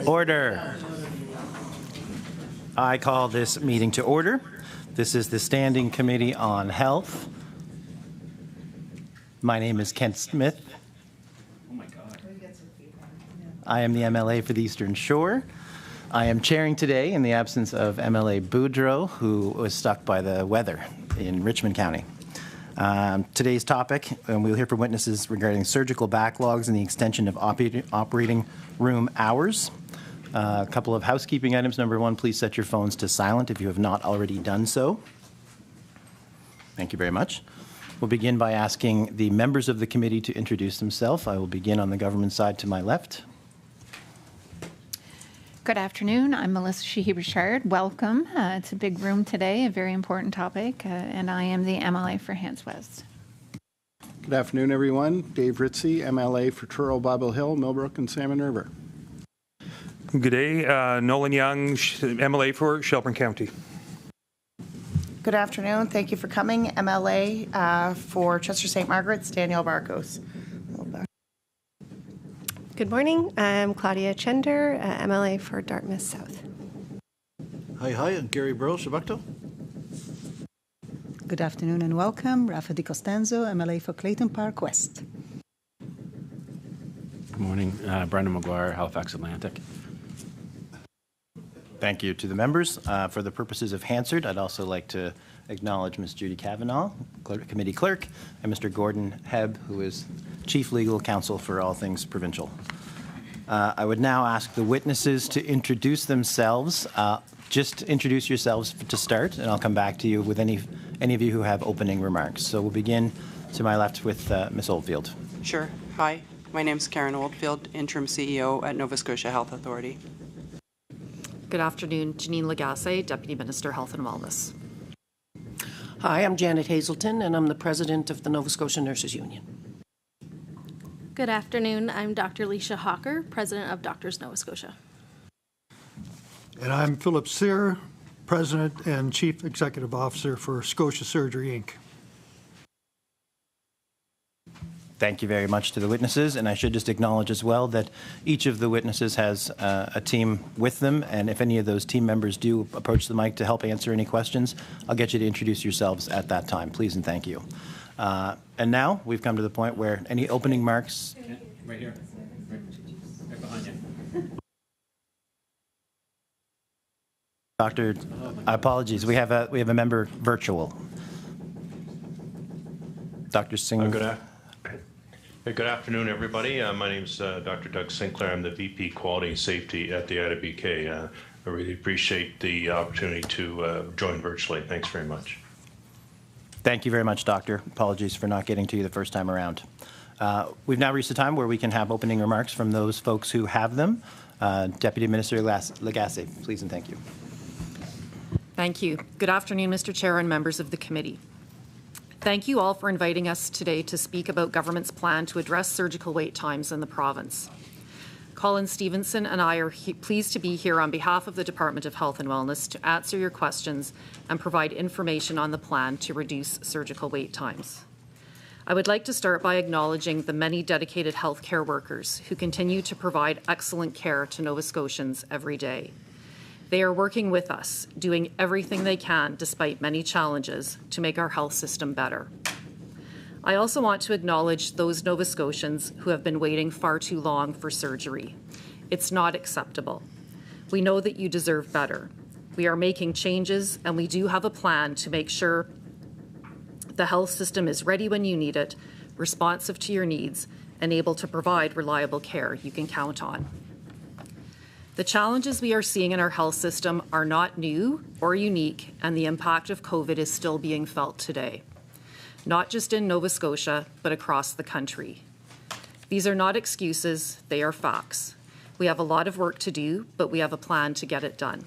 Order. I call this meeting to order. This is the Standing Committee on Health. My name is Kent Smith. Oh my God. I am the MLA for the Eastern Shore. I am chairing today in the absence of MLA Boudreau, who was stuck by the weather in Richmond County. Today's topic, and we'll hear from witnesses regarding surgical backlogs and the extension of operating room hours. A couple of housekeeping items. Number one, please set your phones to silent if you have not already done so. Thank you very much. We'll begin by asking the members of the committee to introduce themselves. I will begin on the government side to my left. Good afternoon. I'm Melissa Sheehy-Bouchard. Welcome. It's a big room today, a very important topic, and I am the MLA for Hants West. Good afternoon, everyone. Dave Ritzy, MLA for Truro, Bible Hill, Millbrook, and Salmon River. Good day. Nolan Young, MLA for Shelburne County. Good afternoon. Thank you for coming. MLA for Chester St. Margaret's, Danielle Barkos. Good morning. I'm Claudia Chender, MLA for Dartmouth South. Hi, I'm Gary Burrow, Shabakto. Good afternoon and welcome. Rafa Di Costanzo, MLA for Clayton Park West. Good morning. Brendan McGuire, Halifax Atlantic. Thank you to the members. For the purposes of Hansard, I'd also like to acknowledge Ms. Judy Cavanaugh, Committee Clerk, and Mr. Gordon Hebb, who is Chief Legal Counsel for all things provincial. I would now ask the witnesses to introduce themselves. Just introduce yourselves to start, and I'll come back to you with any of you who have opening remarks. So we'll begin to my left with Ms. Oldfield. Sure. Hi, my name's Karen Oldfield, Interim CEO at Nova Scotia Health Authority. Good afternoon. Jeannine Lagassé, Deputy Minister, Health and Wellness. Hi, I'm Janet Hazelton, and I'm the President of the Nova Scotia Nurses Union. Good afternoon. I'm Dr. Leisha Hawker, President of Doctors Nova Scotia. And I'm Philip Sear, President and Chief Executive Officer for Scotia Surgery Inc. Thank you very much to the witnesses, and I should just acknowledge as well that each of the witnesses has a team with them, and if any of those team members do approach the mic to help answer any questions, I'll get you to introduce yourselves at that time. Please and thank you. And now we've come to the point where any opening remarks. Right here, right behind you. Doctor, apologies. We have a member virtual. Dr. Singh. Good afternoon, everybody. My name is Dr. Doug Sinclair. I'm the VP Quality and Safety at the IWK. I really appreciate the opportunity to join virtually. Thanks very much. Thank you very much, Doctor. Apologies for not getting to you the first time around. We've now reached a time where we can have opening remarks from those folks who have them. Deputy Minister Lagassé, please and thank you. Thank you. Good afternoon, Mr. Chair and members of the committee. Thank you all for inviting us today to speak about government's plan to address surgical wait times in the province. Colin, Stevenson and I are pleased to be here on behalf of the Department of Health and Wellness to answer your questions and provide information on the plan to reduce surgical wait times. I would like to start by acknowledging the many dedicated healthcare workers who continue to provide excellent care to Nova Scotians every day. They are working with us, doing everything they can despite many challenges to make our health system better. I also want to acknowledge those Nova Scotians who have been waiting far too long for surgery. It's not acceptable. We know that you deserve better. We are making changes, and we do have a plan to make sure the health system is ready when you need it, responsive to your needs, and able to provide reliable care you can count on. The challenges we are seeing in our health system are not new or unique, and the impact of COVID is still being felt today, not just in Nova Scotia, but across the country. These are not excuses, they are facts. We have a lot of work to do, but we have a plan to get it done.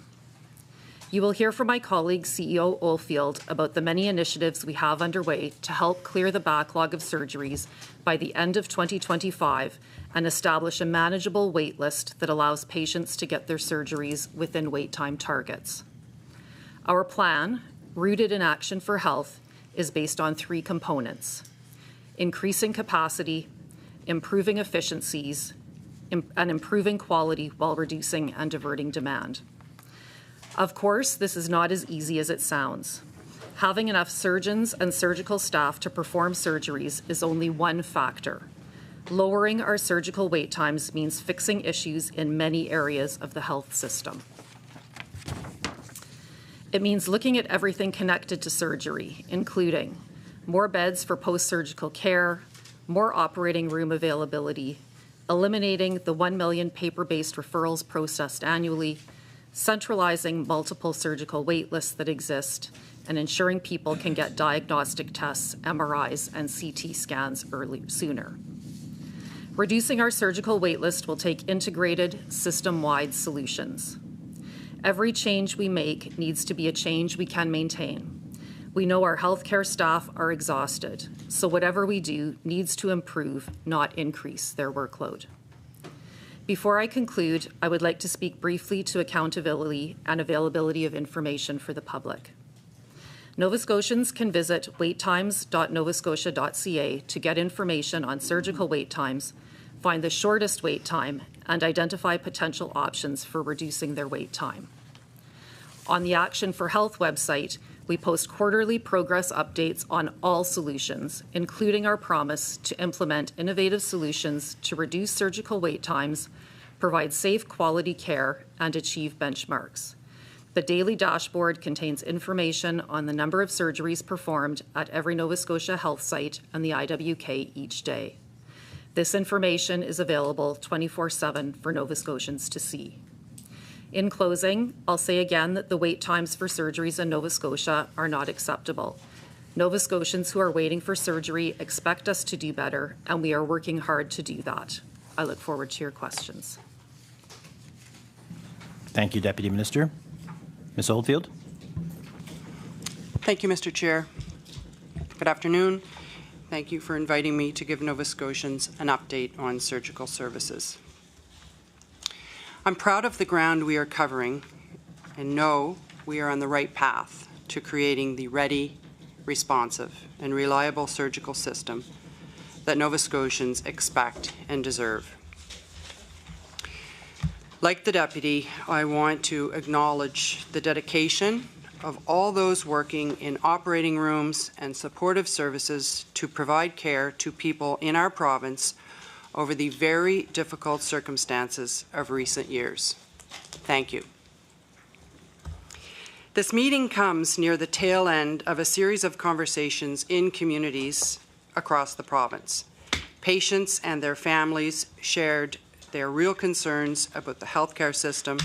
You will hear from my colleague, CEO Oldfield, about the many initiatives we have underway to help clear the backlog of surgeries by the end of 2025 and establish a manageable wait list that allows patients to get their surgeries within wait time targets. Our plan, rooted in Action for Health, is based on 3 components: increasing capacity, improving efficiencies, and improving quality while reducing and diverting demand. Of course, this is not as easy as it sounds. Having enough surgeons and surgical staff to perform surgeries is only one factor. Lowering our surgical wait times means fixing issues in many areas of the health system. It means looking at everything connected to surgery, including more beds for post-surgical care, more operating room availability, eliminating the 1 million paper-based referrals processed annually, centralizing multiple surgical wait lists that exist, and ensuring people can get diagnostic tests, MRIs, and CT scans sooner. Reducing our surgical wait list will take integrated, system-wide solutions. Every change we make needs to be a change we can maintain. We know our healthcare staff are exhausted, so whatever we do needs to improve, not increase their workload. Before I conclude, I would like to speak briefly to accountability and availability of information for the public. Nova Scotians can visit waittimes.novascotia.ca to get information on surgical wait times, find the shortest wait time, and identify potential options for reducing their wait time. On the Action for Health website, we post quarterly progress updates on all solutions, including our promise to implement innovative solutions to reduce surgical wait times, provide safe quality care, and achieve benchmarks. The daily dashboard contains information on the number of surgeries performed at every Nova Scotia health site and the IWK each day. This information is available 24/7 for Nova Scotians to see. In closing, I'll say again that the wait times for surgeries in Nova Scotia are not acceptable. Nova Scotians who are waiting for surgery expect us to do better, and we are working hard to do that. I look forward to your questions. Thank you, Deputy Minister. Ms. Oldfield. Thank you, Mr. Chair. Good afternoon. Thank you for inviting me to give Nova Scotians an update on surgical services. I'm proud of the ground we are covering and know we are on the right path to creating the ready, responsive, and reliable surgical system that Nova Scotians expect and deserve. Like the Deputy, I want to acknowledge the dedication of all those working in operating rooms and supportive services to provide care to people in our province over the very difficult circumstances of recent years. Thank you. This meeting comes near the tail end of a series of conversations in communities across the province. Patients and their families shared their real concerns about the healthcare system,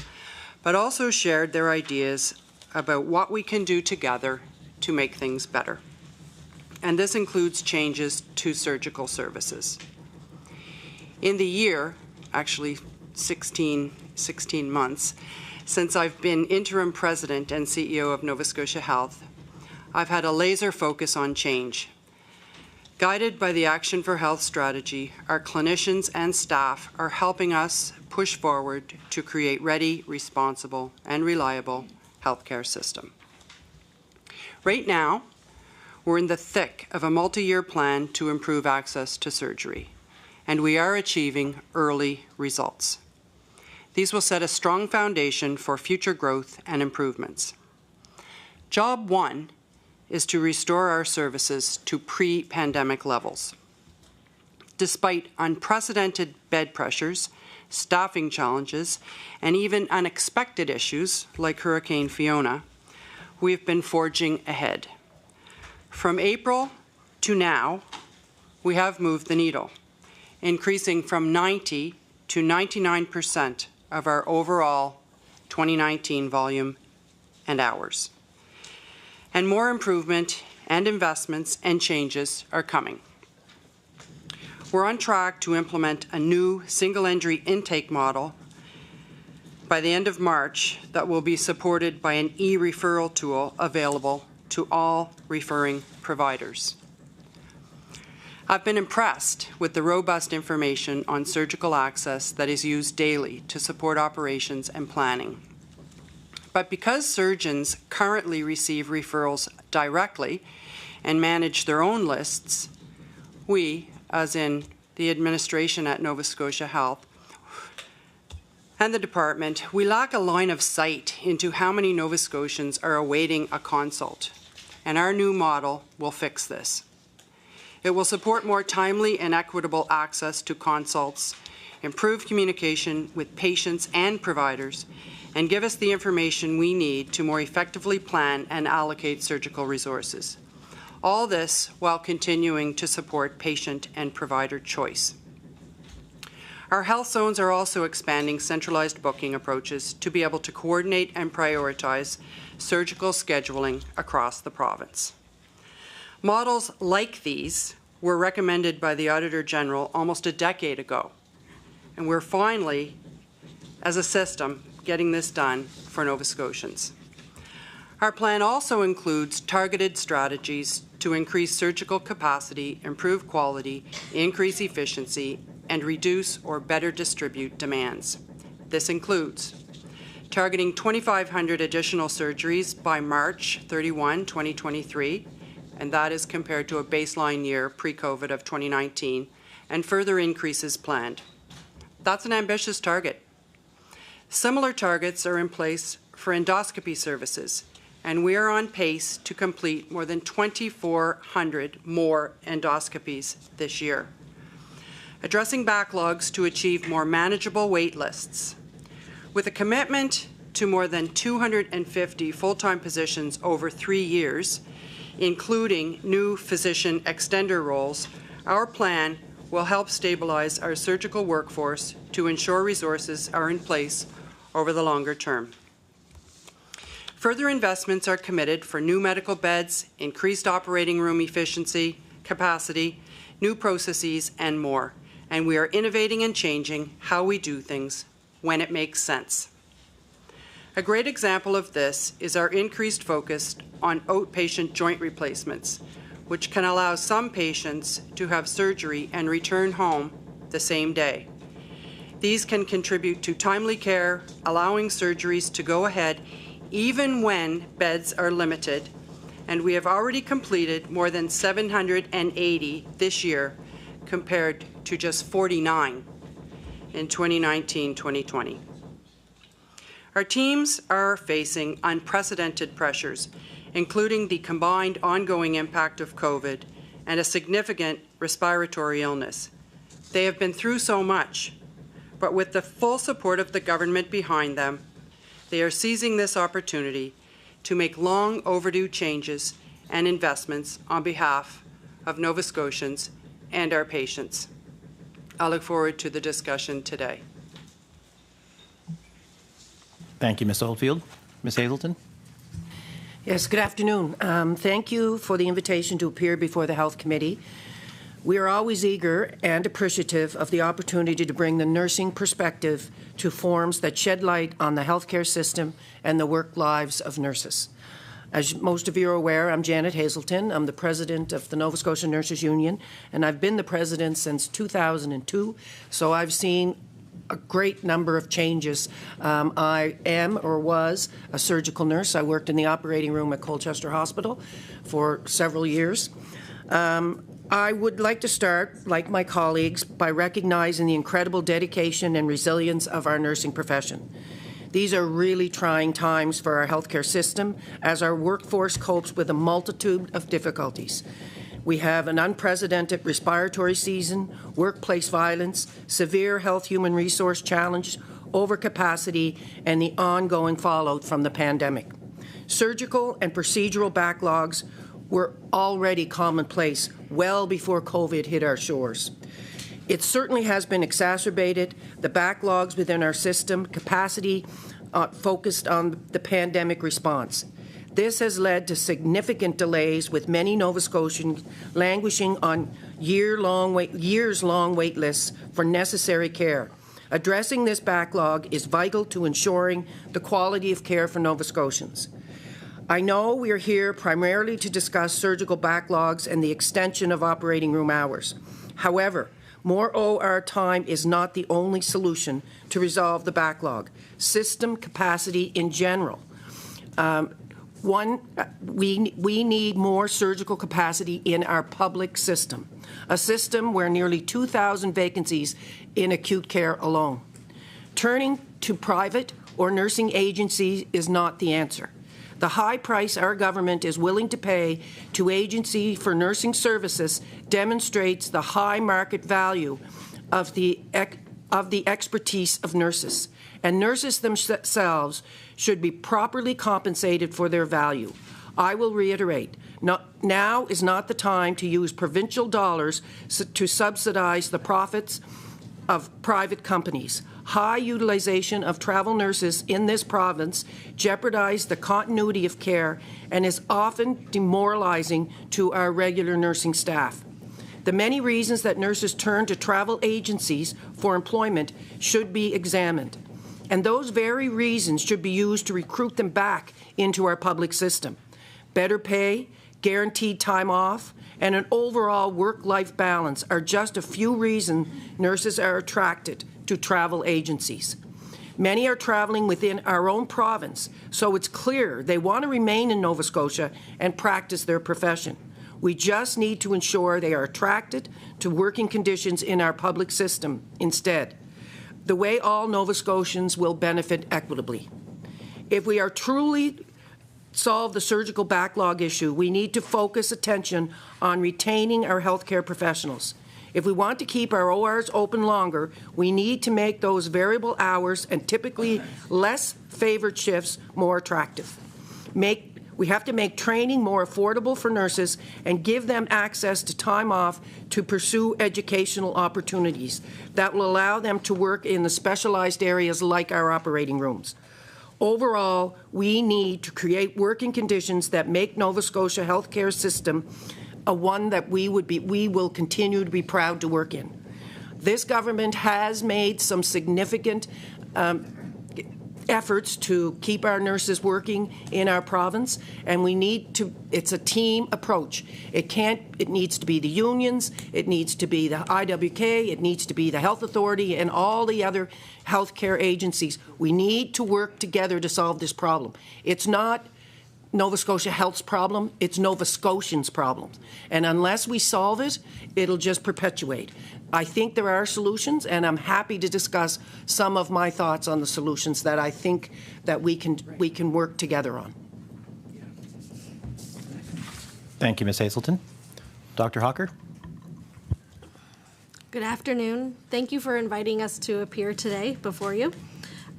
but also shared their ideas about what we can do together to make things better. And this includes changes to surgical services. In the year, actually 16 months, since I've been interim president and CEO of Nova Scotia Health, I've had a laser focus on change. Guided by the Action for Health strategy, our clinicians and staff are helping us push forward to create ready, responsible, and reliable healthcare system. Right now, we're in the thick of a multi-year plan to improve access to surgery, and we are achieving early results. These will set a strong foundation for future growth and improvements. Job one is to restore our services to pre-pandemic levels. Despite unprecedented bed pressures, staffing challenges, and even unexpected issues like Hurricane Fiona, we've been forging ahead. From April to now, we have moved the needle, increasing from 90 to 99% of our overall 2019 volume and hours. And more improvement and investments and changes are coming. We're on track to implement a new single-entry intake model by the end of March that will be supported by an e-referral tool available to all referring providers. I've been impressed with the robust information on surgical access that is used daily to support operations and planning. But because surgeons currently receive referrals directly and manage their own lists, we, as in the administration at Nova Scotia Health and the department, we lack a line of sight into how many Nova Scotians are awaiting a consult, and our new model will fix this. It will support more timely and equitable access to consults, improve communication with patients and providers, and give us the information we need to more effectively plan and allocate surgical resources. All this while continuing to support patient and provider choice. Our health zones are also expanding centralized booking approaches to be able to coordinate and prioritize surgical scheduling across the province. Models like these were recommended by the Auditor General almost a decade ago, and we're finally, as a system, getting this done for Nova Scotians. Our plan also includes targeted strategies to increase surgical capacity, improve quality, increase efficiency, and reduce or better distribute demands. This includes targeting 2,500 additional surgeries by March 31, 2023, and that is compared to a baseline year pre-COVID of 2019, and further increases planned. That's an ambitious target. Similar targets are in place for endoscopy services, and we are on pace to complete more than 2,400 more endoscopies this year. Addressing backlogs to achieve more manageable wait lists. With a commitment to more than 250 full-time positions over 3 years, including new physician extender roles, our plan will help stabilize our surgical workforce to ensure resources are in place over the longer term. Further investments are committed for new medical beds, increased operating room efficiency, capacity, new processes, and more. And we are innovating and changing how we do things when it makes sense. A great example of this is our increased focus on outpatient joint replacements, which can allow some patients to have surgery and return home the same day. These can contribute to timely care, allowing surgeries to go ahead even when beds are limited, and we have already completed more than 780 this year compared to just 49 in 2019-2020. Our teams are facing unprecedented pressures, including the combined ongoing impact of COVID and a significant respiratory illness. They have been through so much, but with the full support of the government behind them, they are seizing this opportunity to make long overdue changes and investments on behalf of Nova Scotians and our patients. I look forward to the discussion today. Thank you, Ms. Oldfield. Ms. Hazelton? Yes, good afternoon. Thank you for the invitation to appear before the Health Committee. We are always eager and appreciative of the opportunity to bring the nursing perspective to forums that shed light on the healthcare system and the work lives of nurses. As most of you are aware, I'm Janet Hazelton. I'm the president of the Nova Scotia Nurses Union, and I've been the president since 2002, so I've seen a great number of changes. I am or was a surgical nurse. I worked in the operating room at Colchester Hospital for several years. I would like to start, like my colleagues, by recognizing the incredible dedication and resilience of our nursing profession. These are really trying times for our healthcare system as our workforce copes with a multitude of difficulties. We have an unprecedented respiratory season, workplace violence, severe health human resource challenge, overcapacity, and the ongoing fallout from the pandemic. Surgical and procedural backlogs were already commonplace well before COVID hit our shores. It certainly has been exacerbated. The backlogs within our system, capacity focused on the pandemic response. This has led to significant delays, with many Nova Scotians languishing on years-long wait lists for necessary care. Addressing this backlog is vital to ensuring the quality of care for Nova Scotians. I know we are here primarily to discuss surgical backlogs and the extension of operating room hours. However, more OR time is not the only solution to resolve the backlog. System capacity in general. We need more surgical capacity in our public system, a system where nearly 2,000 vacancies in acute care alone. Turning to private or nursing agencies is not the answer. The high price our government is willing to pay to agency for nursing services demonstrates the high market value of the expertise of nurses, and nurses themselves should be properly compensated for their value. I will reiterate, now is not the time to use provincial dollars to subsidize the profits of private companies. High utilization of travel nurses in this province jeopardize the continuity of care and is often demoralizing to our regular nursing staff. The many reasons that nurses turn to travel agencies for employment should be examined, and those very reasons should be used to recruit them back into our public system. Better pay, guaranteed time off, and an overall work-life balance are just a few reasons nurses are attracted to travel agencies. Many are traveling within our own province, so it's clear they want to remain in Nova Scotia and practice their profession. We just need to ensure they are attracted to working conditions in our public system instead, the way all Nova Scotians will benefit equitably. If we are truly solve the surgical backlog issue, we need to focus attention on retaining our healthcare professionals. If we want to keep our ORs open longer, we need to make those variable hours and typically less favored shifts more attractive. We have to make training more affordable for nurses and give them access to time off to pursue educational opportunities that will allow them to work in the specialized areas like our operating rooms. Overall, we need to create working conditions that make Nova Scotia healthcare system a one that we will continue to be proud to work in. This government has made some significant efforts to keep our nurses working in our province, and we need to, it's a team approach. It needs to be the unions, it needs to be the IWK, it needs to be the Health Authority and all the other healthcare agencies. We need to work together to solve this problem. It's not Nova Scotia Health's problem, it's Nova Scotians' problem. And unless we solve it, it'll just perpetuate. I think there are solutions, and I'm happy to discuss some of my thoughts on the solutions that I think that we can work together on. Thank you, Ms. Hazelton. Dr. Hawker? Good afternoon. Thank you for inviting us to appear today before you.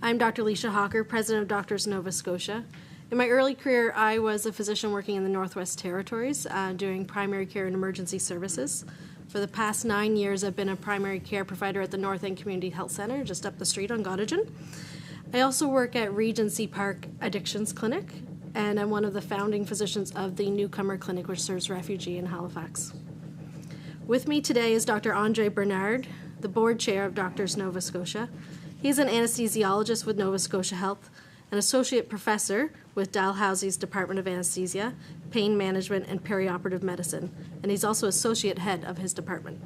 I'm Dr. Leisha Hawker, President of Doctors Nova Scotia. In my early career, I was a physician working in the Northwest Territories, doing primary care and emergency services. For the past 9 years, I've been a primary care provider at the North End Community Health Centre, just up the street on Gottingen. I also work at Regency Park Addictions Clinic, and I'm one of the founding physicians of the Newcomer Clinic, which serves refugee in Halifax. With me today is Dr. Andre Bernard, the board chair of Doctors Nova Scotia. He's an anesthesiologist with Nova Scotia Health, an associate professor with Dalhousie's Department of Anesthesia, Pain Management, and Perioperative Medicine, and he's also associate head of his department.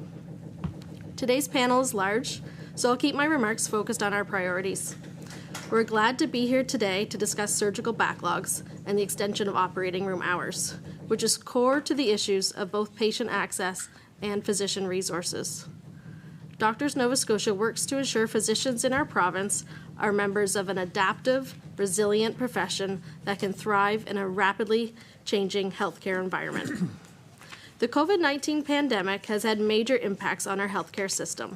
Today's panel is large, so I'll keep my remarks focused on our priorities. We're glad to be here today to discuss surgical backlogs and the extension of operating room hours, which is core to the issues of both patient access and physician resources. Doctors Nova Scotia works to ensure physicians in our province are members of an adaptive, resilient profession that can thrive in a rapidly changing healthcare environment. The COVID-19 pandemic has had major impacts on our healthcare system,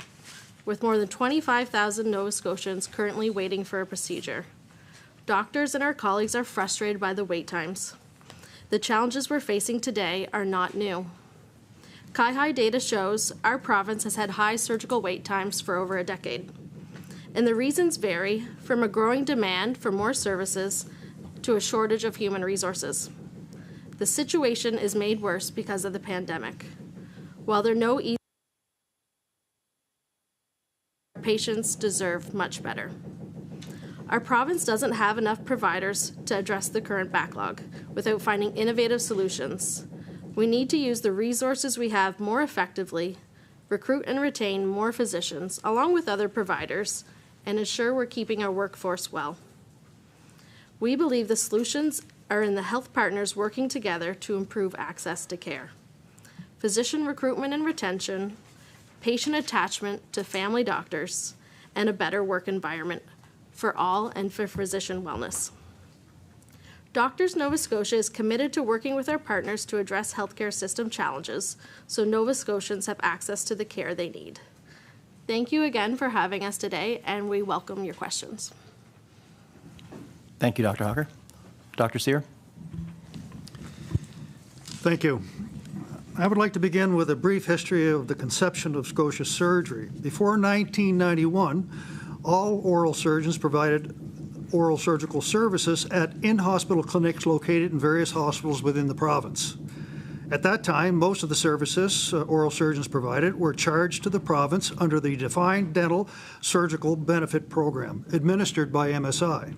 with more than 25,000 Nova Scotians currently waiting for a procedure. Doctors and our colleagues are frustrated by the wait times. The challenges we're facing today are not new. CIHI data shows our province has had high surgical wait times for over a decade. And the reasons vary from a growing demand for more services to a shortage of human resources. The situation is made worse because of the pandemic. While there are no easy, patients deserve much better. Our province doesn't have enough providers to address the current backlog without finding innovative solutions. We need to use the resources we have more effectively, recruit and retain more physicians along with other providers, and ensure we're keeping our workforce well. We believe the solutions are in the health partners working together to improve access to care. Physician recruitment and retention, patient attachment to family doctors, and a better work environment for all and for physician wellness. Doctors Nova Scotia is committed to working with our partners to address healthcare system challenges so Nova Scotians have access to the care they need. Thank you again for having us today, and we welcome your questions. Thank you, Dr. Hawker. Dr. Sear? Thank you. I would like to begin with a brief history of the conception of Scotia Surgery. Before 1991, all oral surgeons provided oral surgical services at in-hospital clinics located in various hospitals within the province. At that time, most of the services oral surgeons provided were charged to the province under the Defined Dental Surgical Benefit Program, administered by MSI.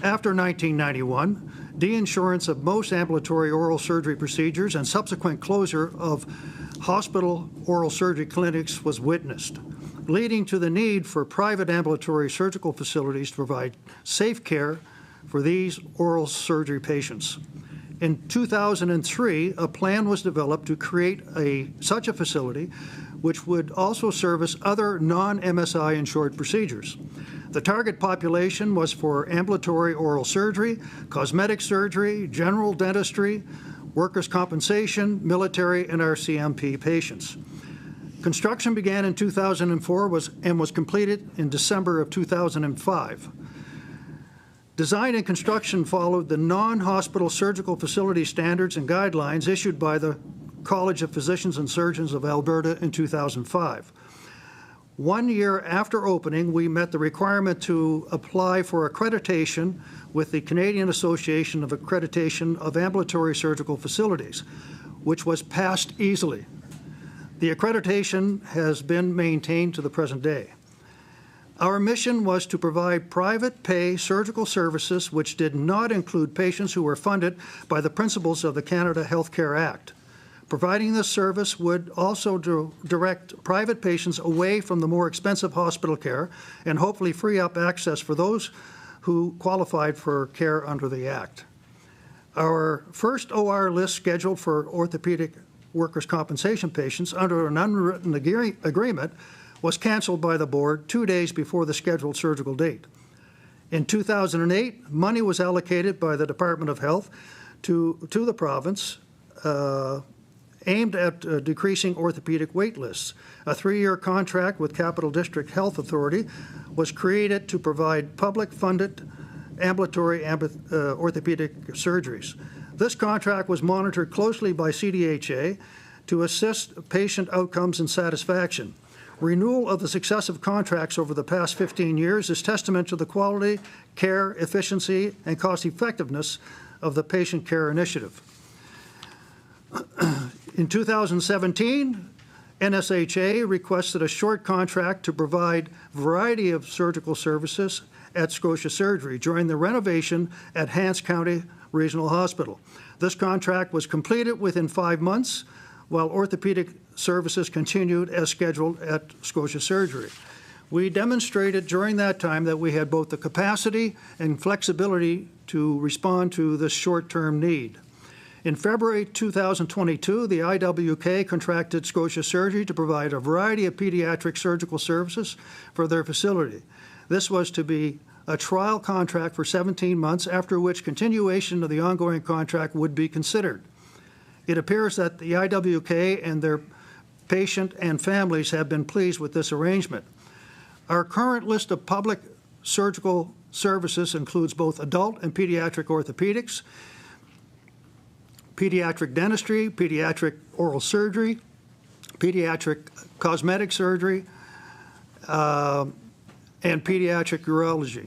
After 1991, deinsurance of most ambulatory oral surgery procedures and subsequent closure of hospital oral surgery clinics was witnessed, leading to the need for private ambulatory surgical facilities to provide safe care for these oral surgery patients. In 2003, a plan was developed to create such a facility which would also service other non-MSI insured procedures. The target population was for ambulatory oral surgery, cosmetic surgery, general dentistry, workers' compensation, military, and RCMP patients. Construction began in 2004 and was completed in December of 2005. Design and construction followed the non-hospital surgical facility standards and guidelines issued by the College of Physicians and Surgeons of Alberta in 2005. 1 year after opening, we met the requirement to apply for accreditation with the Canadian Association of Accreditation of Ambulatory Surgical Facilities, which was passed easily. The accreditation has been maintained to the present day. Our mission was to provide private pay surgical services which did not include patients who were funded by the principles of the Canada Healthcare Act. Providing this service would also direct private patients away from the more expensive hospital care and hopefully free up access for those who qualified for care under the Act. Our first OR list scheduled for orthopedic workers' compensation patients under an unwritten agreement was canceled by the board 2 days before the scheduled surgical date. In 2008, money was allocated by the Department of Health to the province aimed at decreasing orthopedic wait lists. A 3-year contract with Capital District Health Authority was created to provide public-funded ambulatory orthopedic surgeries. This contract was monitored closely by CDHA to assist patient outcomes and satisfaction. Renewal of the successive contracts over the past 15 years is testament to the quality, care, efficiency, and cost-effectiveness of the patient care initiative. In 2017, NSHA requested a short contract to provide a variety of surgical services at Scotia Surgery during the renovation at Hants County Regional Hospital. This contract was completed within 5 months, while orthopedic services continued as scheduled at Scotia Surgery. We demonstrated during that time that we had both the capacity and flexibility to respond to this short-term need. In February 2022, the IWK contracted Scotia Surgery to provide a variety of pediatric surgical services for their facility. This was to be a trial contract for 17 months, after which continuation of the ongoing contract would be considered. It appears that the IWK and their patient and families have been pleased with this arrangement. Our current list of public surgical services includes both adult and pediatric orthopedics, pediatric dentistry, pediatric oral surgery, pediatric cosmetic surgery, and pediatric urology.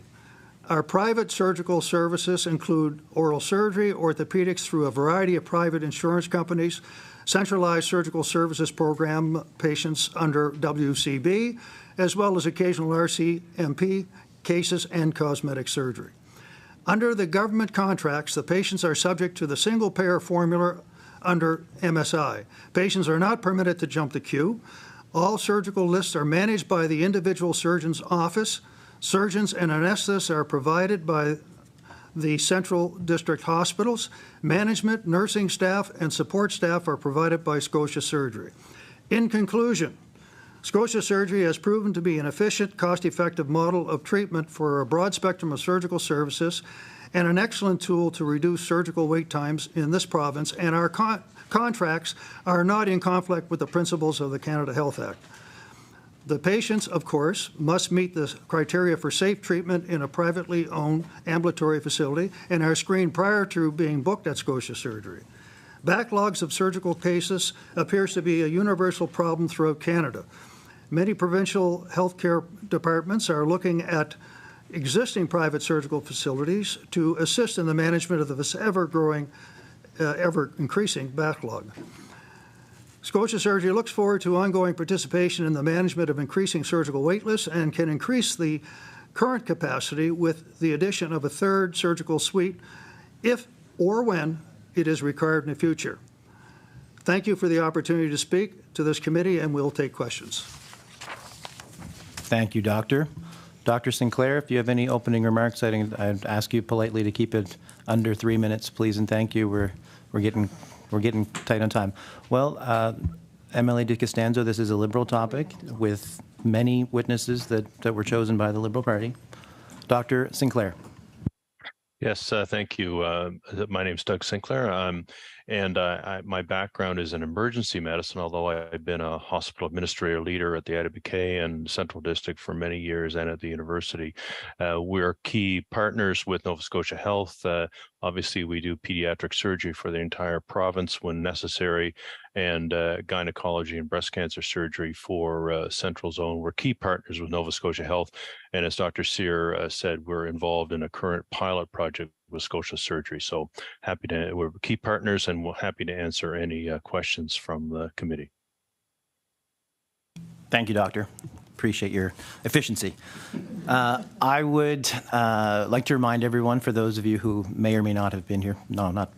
Our private surgical services include oral surgery, orthopedics through a variety of private insurance companies, centralized surgical services program patients under WCB, as well as occasional RCMP cases and cosmetic surgery. Under the government contracts, the patients are subject to the single-payer formula under MSI. Patients are not permitted to jump the queue. All surgical lists are managed by the individual surgeon's office. Surgeons and anesthetists are provided by the central district hospitals. Management, nursing staff, and support staff are provided by Scotia Surgery. In conclusion, Scotia Surgery has proven to be an efficient, cost-effective model of treatment for a broad spectrum of surgical services and an excellent tool to reduce surgical wait times in this province, and our contracts are not in conflict with the principles of the Canada Health Act. The patients, of course, must meet the criteria for safe treatment in a privately owned ambulatory facility and are screened prior to being booked at Scotia Surgery. Backlogs of surgical cases appears to be a universal problem throughout Canada. Many provincial healthcare departments are looking at existing private surgical facilities to assist in the management of this ever-increasing backlog. Scotia Surgery looks forward to ongoing participation in the management of increasing surgical wait lists and can increase the current capacity with the addition of a third surgical suite if or when it is required in the future. Thank you for the opportunity to speak to this committee, and we'll take questions. Thank you, Doctor. Dr. Sinclair, if you have any opening remarks, I'd ask you politely to keep it under 3 minutes, please, and thank you. We're getting tight on time. Well, MLA de Costanzo, this is a Liberal topic with many witnesses that were chosen by the Liberal Party. Dr. Sinclair. Yes, thank you. My name's Doug Sinclair, and my background is in emergency medicine, although I've been a hospital administrator leader at the IWK and Central District for many years and at the university. We're key partners with Nova Scotia Health. Obviously, we do pediatric surgery for the entire province when necessary, and gynecology and breast cancer surgery for Central Zone. We're key partners with Nova Scotia Health, and as Dr. Sear said, we're involved in a current pilot project with Scotia Surgery. So we're key partners, and we're happy to answer any questions from the committee. Thank you, Doctor. Appreciate your efficiency. I would like to remind everyone, for those of you who may or may not have been here,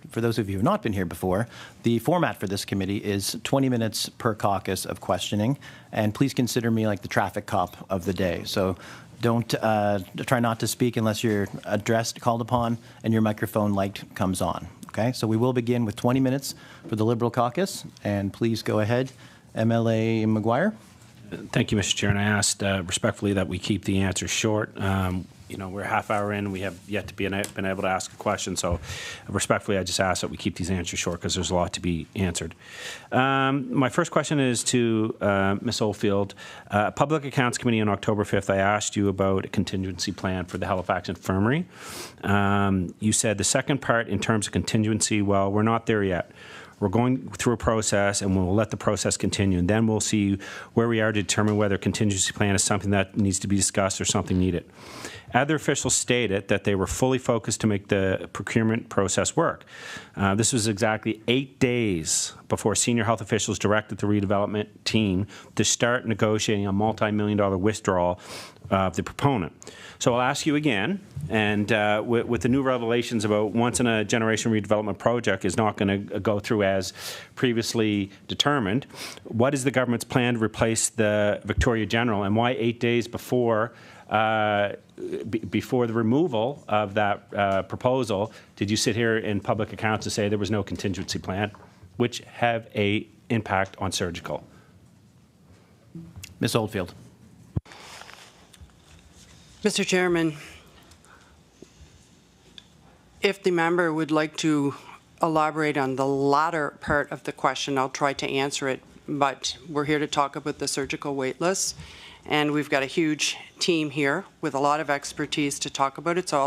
for those of you who have not been here before, the format for this committee is 20 minutes per caucus of questioning, and please consider me like the traffic cop of the day. So don't try not to speak unless you're called upon, and your microphone light comes on. Okay, so we will begin with 20 minutes for the Liberal caucus, and please go ahead, MLA Maguire. Thank you, Mr. Chair. And I asked respectfully that we keep the answers short. We're a half hour in. We have yet to been able to ask a question. So respectfully, I just ask that we keep these answers short because there's a lot to be answered. My first question is to Ms. Oldfield. Public Accounts Committee on October 5th, I asked you about a contingency plan for the Halifax Infirmary. You said the second part in terms of contingency, well, we're not there yet. We're going through a process, and we'll let the process continue, and then we'll see where we are to determine whether a contingency plan is something that needs to be discussed or something needed. Other officials stated that they were fully focused to make the procurement process work. This was exactly 8 days before senior health officials directed the redevelopment team to start negotiating a multi-million-dollar withdrawal of the proponent. So I'll ask you again, and with the new revelations about once-in-a-generation redevelopment project is not going to go through as previously determined, what is the government's plan to replace the Victoria General, and why 8 days before before the removal of that proposal did you sit here in public accounts and say there was no contingency plan, which have an impact on surgical? Ms. Oldfield. Mr. Chairman, if the member would like to elaborate on the latter part of the question, I'll try to answer it, but we're here to talk about the surgical wait lists. and we've got a huge team here with a lot of expertise to talk about it. So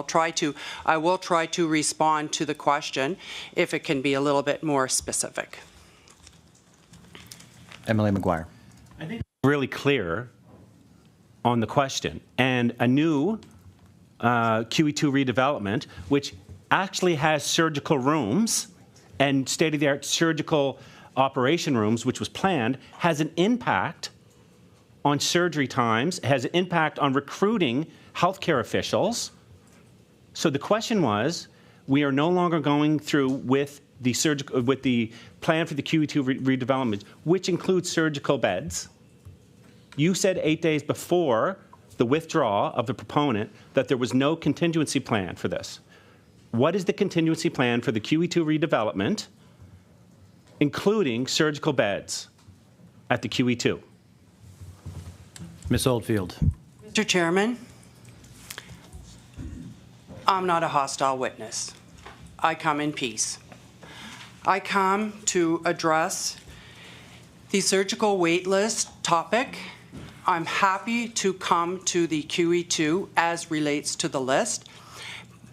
I will try to respond to the question if it can be a little bit more specific. MLA McGuire. I think it's really clear on the question, and a new QE2 redevelopment, which actually has surgical rooms and state-of-the-art surgical operation rooms, which was planned, has an impact on surgery times, has an impact on recruiting healthcare officials. So the question was, we are no longer going through with the plan for the QE2 redevelopment, which includes surgical beds. You said 8 days before the withdrawal of the proponent that there was no contingency plan for this. What is the contingency plan for the QE2 redevelopment, including surgical beds at the QE2? Ms. Oldfield. Mr. Chairman, I'm not a hostile witness. I come in peace. I come to address the surgical wait list topic. I'm happy to come to the QE2 as relates to the list.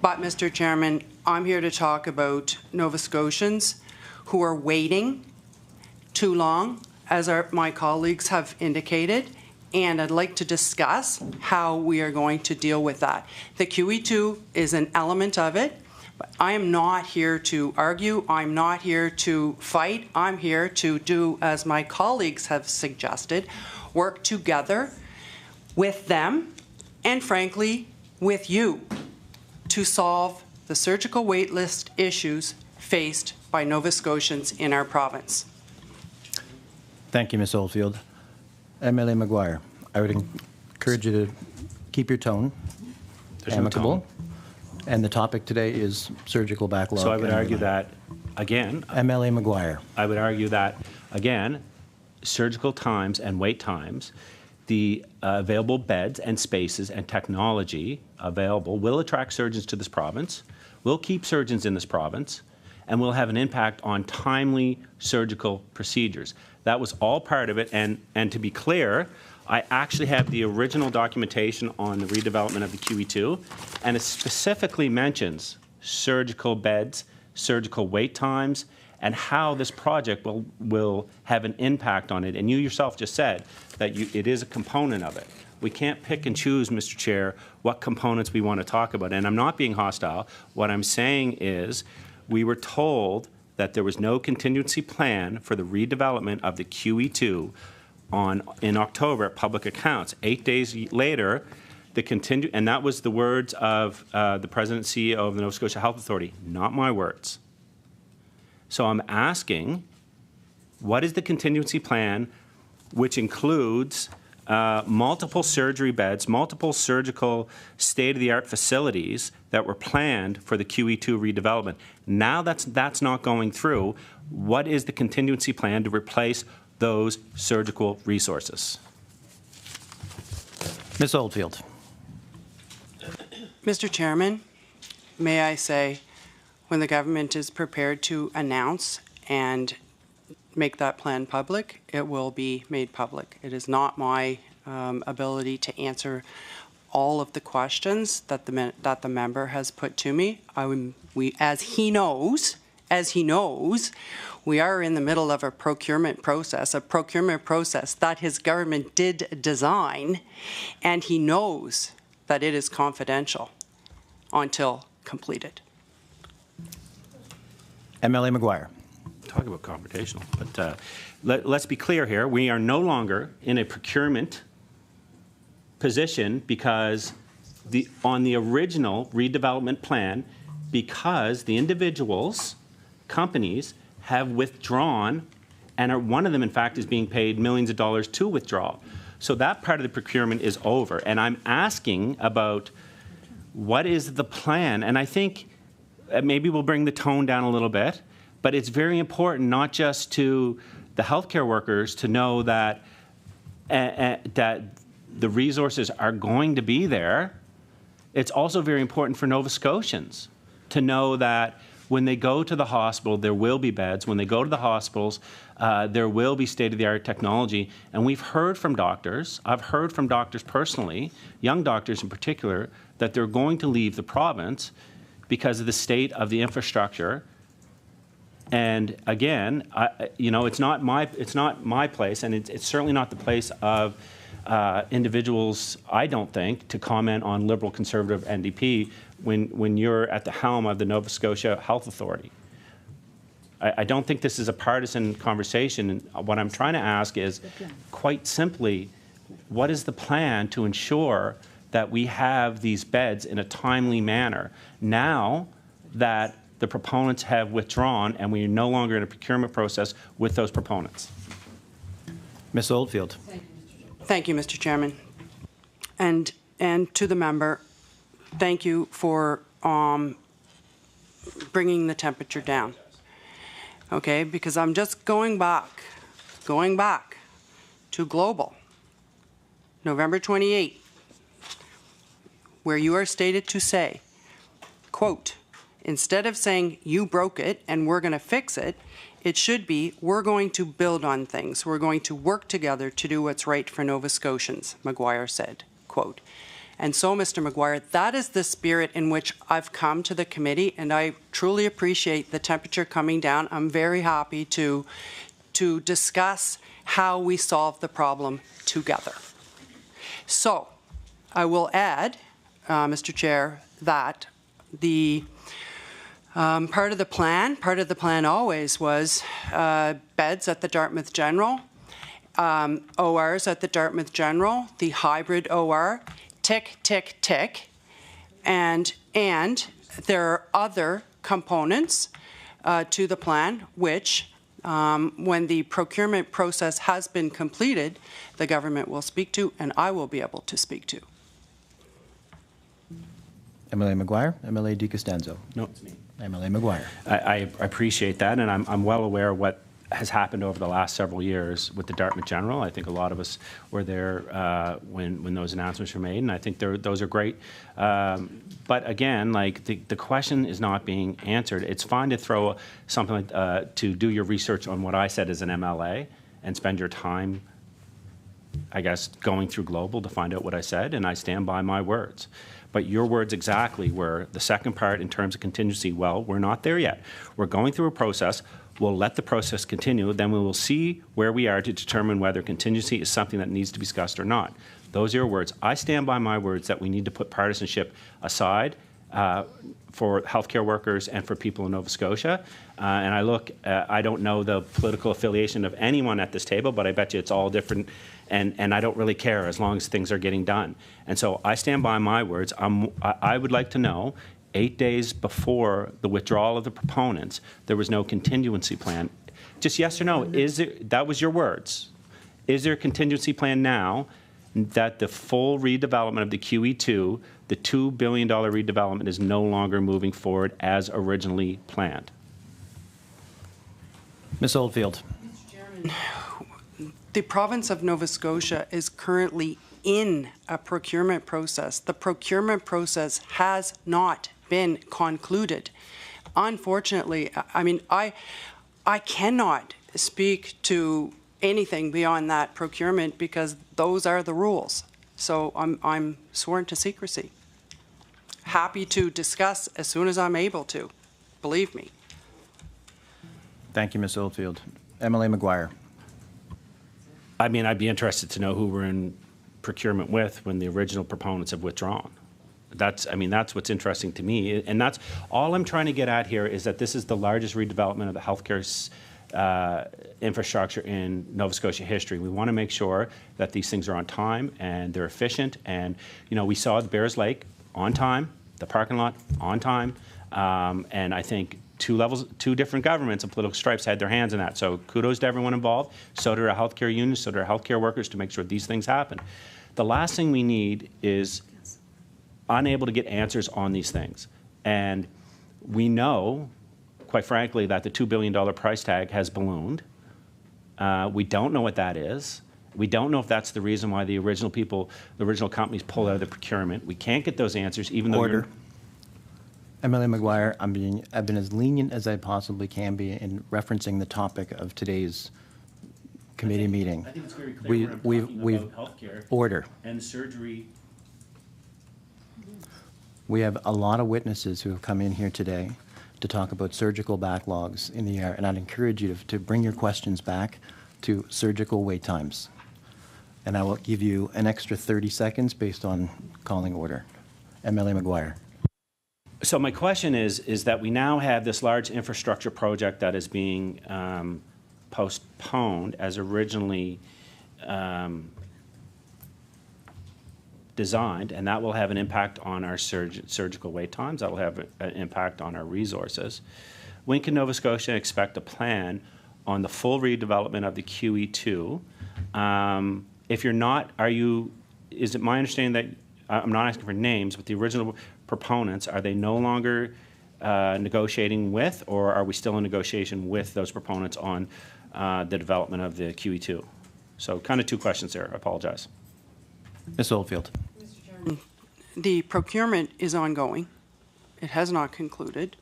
But, Mr. Chairman, I'm here to talk about Nova Scotians who are waiting too long, as my colleagues have indicated, and I'd like to discuss how we are going to deal with that. The QE2 is an element of it, but I am not here to argue. I'm not here to fight. I'm here to do, as my colleagues have suggested, work together with them and, frankly, with you to solve the surgical wait list issues faced by Nova Scotians in our province. Thank you, Ms. Oldfield. MLA McGuire, I would encourage you to keep your tone amicable. And the topic today is surgical backlog. So I would argue that, again, MLA McGuire. I would argue that, again, surgical times and wait times, the available beds and spaces and technology available will attract surgeons to this province, will keep surgeons in this province, and will have an impact on timely surgical procedures. That was all part of it, and to be clear, I actually have the original documentation on the redevelopment of the QE2, and it specifically mentions surgical beds, surgical wait times, and how this project will have an impact on it. And you yourself just said that it is a component of it. We can't pick and choose, Mr. Chair, what components we want to talk about. And I'm not being hostile. What I'm saying is we were told that there was no contingency plan for the redevelopment of the QE2 in October at public accounts. 8 days later, and that was the words of the President and CEO of the Nova Scotia Health Authority, not my words. So I'm asking, what is the contingency plan, which includes multiple surgery beds, multiple surgical state-of-the-art facilities that were planned for the QE2 redevelopment? Now that's not going through. What is the contingency plan to replace those surgical resources? Ms. Oldfield. Mr. Chairman, may I say, when the government is prepared to announce and make that plan public, it will be made public. It is not my ability to answer all of the questions that the member has put to me. As he knows, we are in the middle of a procurement process that his government did design, and he knows that it is confidential until completed. MLA McGuire. Talk about confrontational, but let's be clear here. We are no longer in a procurement position because on the original redevelopment plan, because the individuals, companies, have withdrawn, and one of them, in fact, is being paid millions of dollars to withdraw. So that part of the procurement is over, and I'm asking about what is the plan, and I think maybe we'll bring the tone down a little bit, but it's very important not just to the healthcare workers to know that that the resources are going to be there. It's also very important for Nova Scotians to know that When they go to the hospital, there will be beds. When they go to the hospitals, there will be state-of-the-art technology. And we've heard from doctors, I've heard from doctors personally, young doctors in particular, that they're going to leave the province because of the state of the infrastructure. And again, it's not my place, and it's certainly not the place of individuals, I don't think, to comment on Liberal, Conservative, NDP when you're at the helm of the Nova Scotia Health Authority. I don't think this is a partisan conversation. And what I'm trying to ask is, quite simply, what is the plan to ensure that we have these beds in a timely manner now that the proponents have withdrawn and we are no longer in a procurement process with those proponents? Ms. Oldfield. Thank you, Mr. Chairman. And to the member, thank you for bringing the temperature down. Okay, because I'm just going back to Global, November 28, where you are stated to say, quote, instead of saying you broke it and we're going to fix it, it should be we're going to build on things. We're going to work together to do what's right for Nova Scotians, Maguire said, quote. And so, Mr. Maguire, that is the spirit in which I've come to the committee, and I truly appreciate the temperature coming down. I'm very happy to discuss how we solve the problem together. So, I will add, Mr. Chair, that the part of the plan always was beds at the Dartmouth General, ORs at the Dartmouth General, the hybrid OR, tick, tick, tick, and there are other components to the plan which, when the procurement process has been completed, the government will speak to and I will be able to speak to. MLA Maguire, MLA DiCostanzo. No, it's me. MLA Maguire. I appreciate that, and I'm well aware of what has happened over the last several years with the Dartmouth General. I think a lot of us were there when those announcements were made, and I think those are great. But again, like the question is not being answered. It's fine to throw something like, to do your research on what I said as an MLA and spend your time, I guess, going through Global to find out what I said, and I stand by my words. But your words exactly were the second part in terms of contingency. Well, we're not there yet. We're going through a process. We'll let the process continue. Then we will see where we are to determine whether contingency is something that needs to be discussed or not. Those are your words. I stand by my words that we need to put partisanship aside for healthcare workers and for people in Nova Scotia. And I don't know the political affiliation of anyone at this table, but I bet you it's all different. And I don't really care as long as things are getting done. And so I stand by my words. I would like to know, 8 days before the withdrawal of the proponents, there was no contingency plan. Just yes or no, that was your words. Is there a contingency plan now that the full redevelopment of the QE2, the $2 billion redevelopment, is no longer moving forward as originally planned? Ms. Oldfield. Mr. Chairman, the province of Nova Scotia is currently in a procurement process. The procurement process has not been concluded. Unfortunately, I mean, I cannot speak to anything beyond that procurement because those are the rules. So I'm sworn to secrecy. Happy to discuss as soon as I'm able to, believe me. Thank you, Ms. Oldfield. MLA Maguire. I mean, I'd be interested to know who we're in procurement with when the original proponents have withdrawn. That's what's interesting to me. And that's all I'm trying to get at here, is that this is the largest redevelopment of the healthcare infrastructure in Nova Scotia history. We want to make sure that these things are on time and they're efficient. And, we saw the Bears Lake on time, the parking lot on time. And I think two different governments and political stripes had their hands in that. So kudos to everyone involved. So did our healthcare unions, so did our healthcare workers, to make sure these things happen. The last thing we need is unable to get answers on these things. And we know, quite frankly, that the $2 billion price tag has ballooned. We don't know what that is. We don't know if that's the reason why the original companies pulled out of the procurement. We can't get those answers, even though MLA McGuire, I've been as lenient as I possibly can be in referencing the topic of today's committee meeting. I think it's very clear when I'm talking about healthcare. Order. And surgery. We have a lot of witnesses who have come in here today to talk about surgical backlogs in the air, and I'd encourage you to bring your questions back to surgical wait times. And I will give you an extra 30 seconds based on calling order. MLA McGuire. So my question is that we now have this large infrastructure project that is being postponed as originally designed, and that will have an impact on our surgical wait times. That will have an impact on our resources. When can Nova Scotia expect a plan on the full redevelopment of the QE2? If you're not, is it my understanding that, I'm not asking for names, but the original proponents, are they no longer negotiating with, or are we still in negotiation with those proponents on the development of the QE2? So kind of two questions there. I apologize. Ms. Oldfield. Mr. Chairman, the procurement is ongoing. It has not concluded.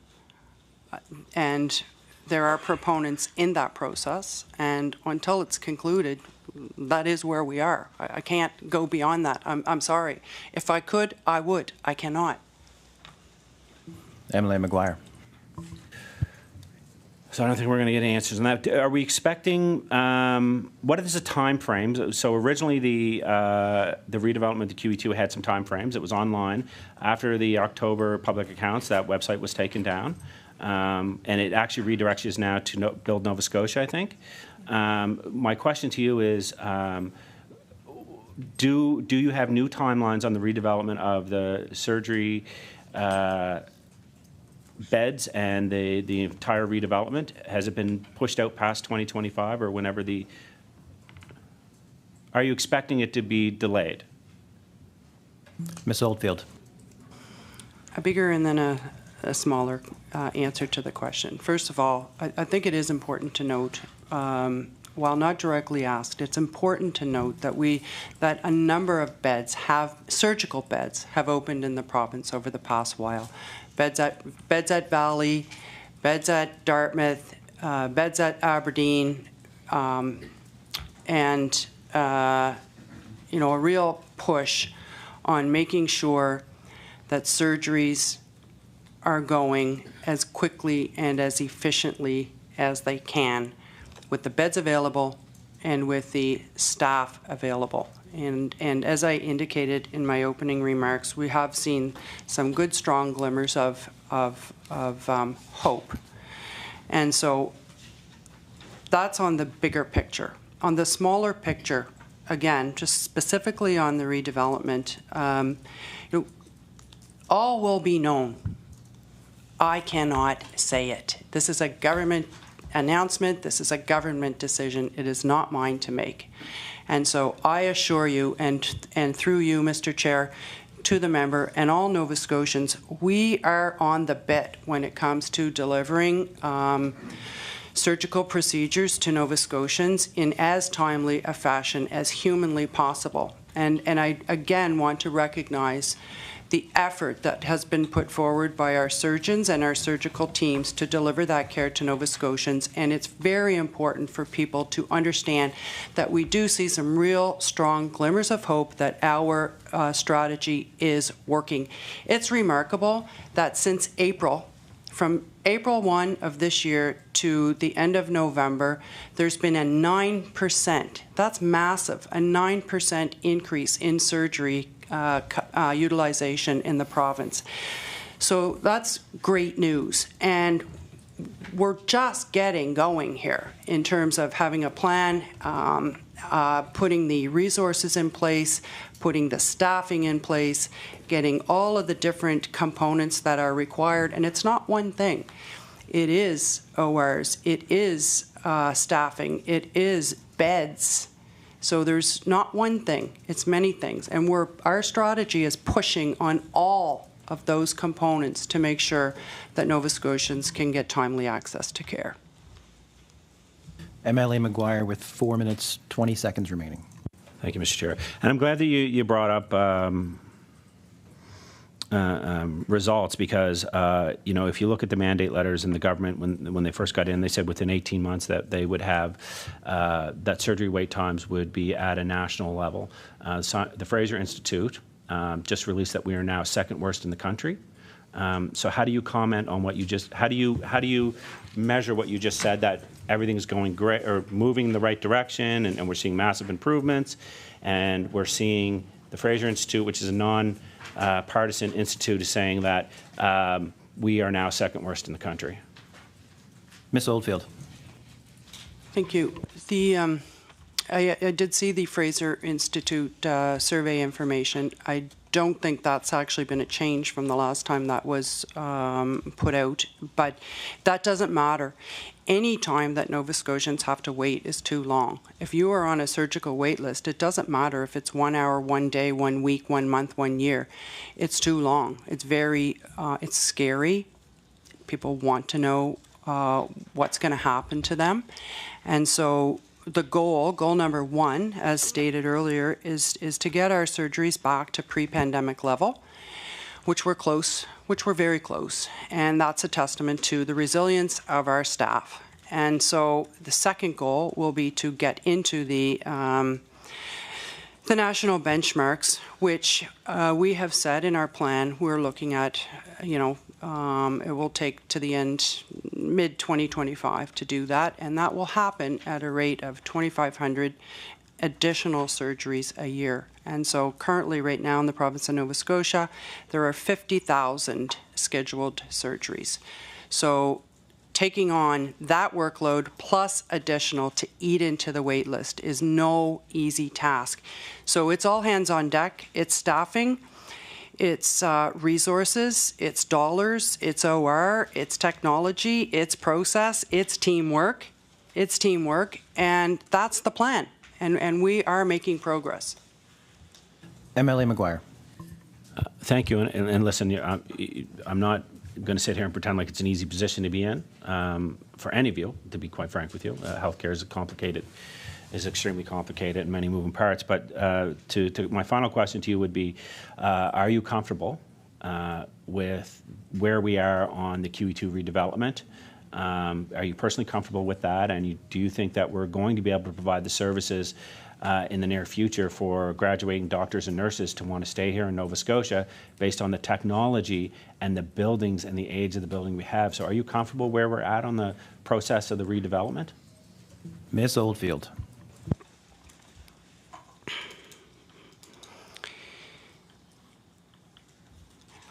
And there are proponents in that process. And until it's concluded, that is where we are. I can't go beyond that. I'm sorry. If I could, I would. I cannot. MLA McGuire. So I don't think we're going to get answers on that. Are we expecting, what is the time frame? So originally the redevelopment of the QE2 had some time frames. It was online. After the October public accounts, that website was taken down. And it actually redirects you now to Build Nova Scotia, I think. My question to you is, do you have new timelines on the redevelopment of the surgery beds and the entire redevelopment? Has it been pushed out past 2025 or whenever are you expecting it to be delayed? Ms. Oldfield. A bigger and then a smaller answer to the question. First of all, I think it is important to note, while not directly asked, it's important to note that a number of surgical beds have opened in the province over the past while. Beds at Valley, beds at Dartmouth, beds at Aberdeen, and a real push on making sure that surgeries are going as quickly and as efficiently as they can, with the beds available and with the staff available. And as I indicated in my opening remarks, we have seen some good, strong glimmers of hope. And so that's on the bigger picture. On the smaller picture, again, just specifically on the redevelopment, all will be known. I cannot say it. This is a government announcement. This is a government decision. It is not mine to make. And so I assure you, and through you, Mr. Chair, to the member and all Nova Scotians, we are on the bit when it comes to delivering surgical procedures to Nova Scotians in as timely a fashion as humanly possible. And I, again, want to recognize the effort that has been put forward by our surgeons and our surgical teams to deliver that care to Nova Scotians. And it's very important for people to understand that we do see some real strong glimmers of hope that our strategy is working. It's remarkable that since April, from April 1 of this year to the end of November, there's been a 9%, that's massive, a 9% increase in surgery utilization in the province. So that's great news. And we're just getting going here in terms of having a plan, putting the resources in place, putting the staffing in place, getting all of the different components that are required. And it's not one thing. It is ORs, it is staffing, it is beds. So there's not one thing, it's many things. And our strategy is pushing on all of those components to make sure that Nova Scotians can get timely access to care. MLA McGuire with 4 minutes, 20 seconds remaining. Thank you, Mr. Chair. And I'm glad that you brought up results because, if you look at the mandate letters in the government, when they first got in, they said within 18 months that they would have, that surgery wait times would be at a national level. The Fraser Institute just released that we are now second worst in the country. So how do you comment on what you just, how do you measure what you just said, that everything's going great or moving in the right direction and we're seeing massive improvements, and we're seeing the Fraser Institute, which is a non-partisan institute, is saying that we are now second worst in the country? Ms. Oldfield. Thank you. I did see the Fraser Institute survey information. I don't think that's actually been a change from the last time that was put out, but that doesn't matter. Any time that Nova Scotians have to wait is too long. If you are on a surgical wait list, it doesn't matter if it's 1 hour, 1 day, 1 week, 1 month, 1 year. It's too long. It's very, it's scary. People want to know what's going to happen to them. And so the goal number one, as stated earlier, is to get our surgeries back to pre-pandemic level, which we're close, which we're very close. And that's a testament to the resilience of our staff. And so the second goal will be to get into the national benchmarks, which we have said in our plan we're looking at, it will take to the end, mid-2025 to do that, and that will happen at a rate of 2,500 additional surgeries a year. And so currently right now in the province of Nova Scotia, there are 50,000 scheduled surgeries. So taking on that workload plus additional to eat into the wait list is no easy task. So it's all hands on deck. It's staffing, it's resources, it's dollars, it's OR, it's technology, it's process, it's teamwork, and that's the plan. And we are making progress. MLA McGuire. Thank you. And listen, I'm not going to sit here and pretend like it's an easy position to be in for any of you, to be quite frank with you. Healthcare is extremely complicated and many moving parts. But to my final question to you would be, are you comfortable with where we are on the QE2 redevelopment? Are you personally comfortable with that? And do you think that we're going to be able to provide the services in the near future for graduating doctors and nurses to want to stay here in Nova Scotia based on the technology and the buildings and the age of the building we have? So are you comfortable where we're at on the process of the redevelopment? Ms. Oldfield.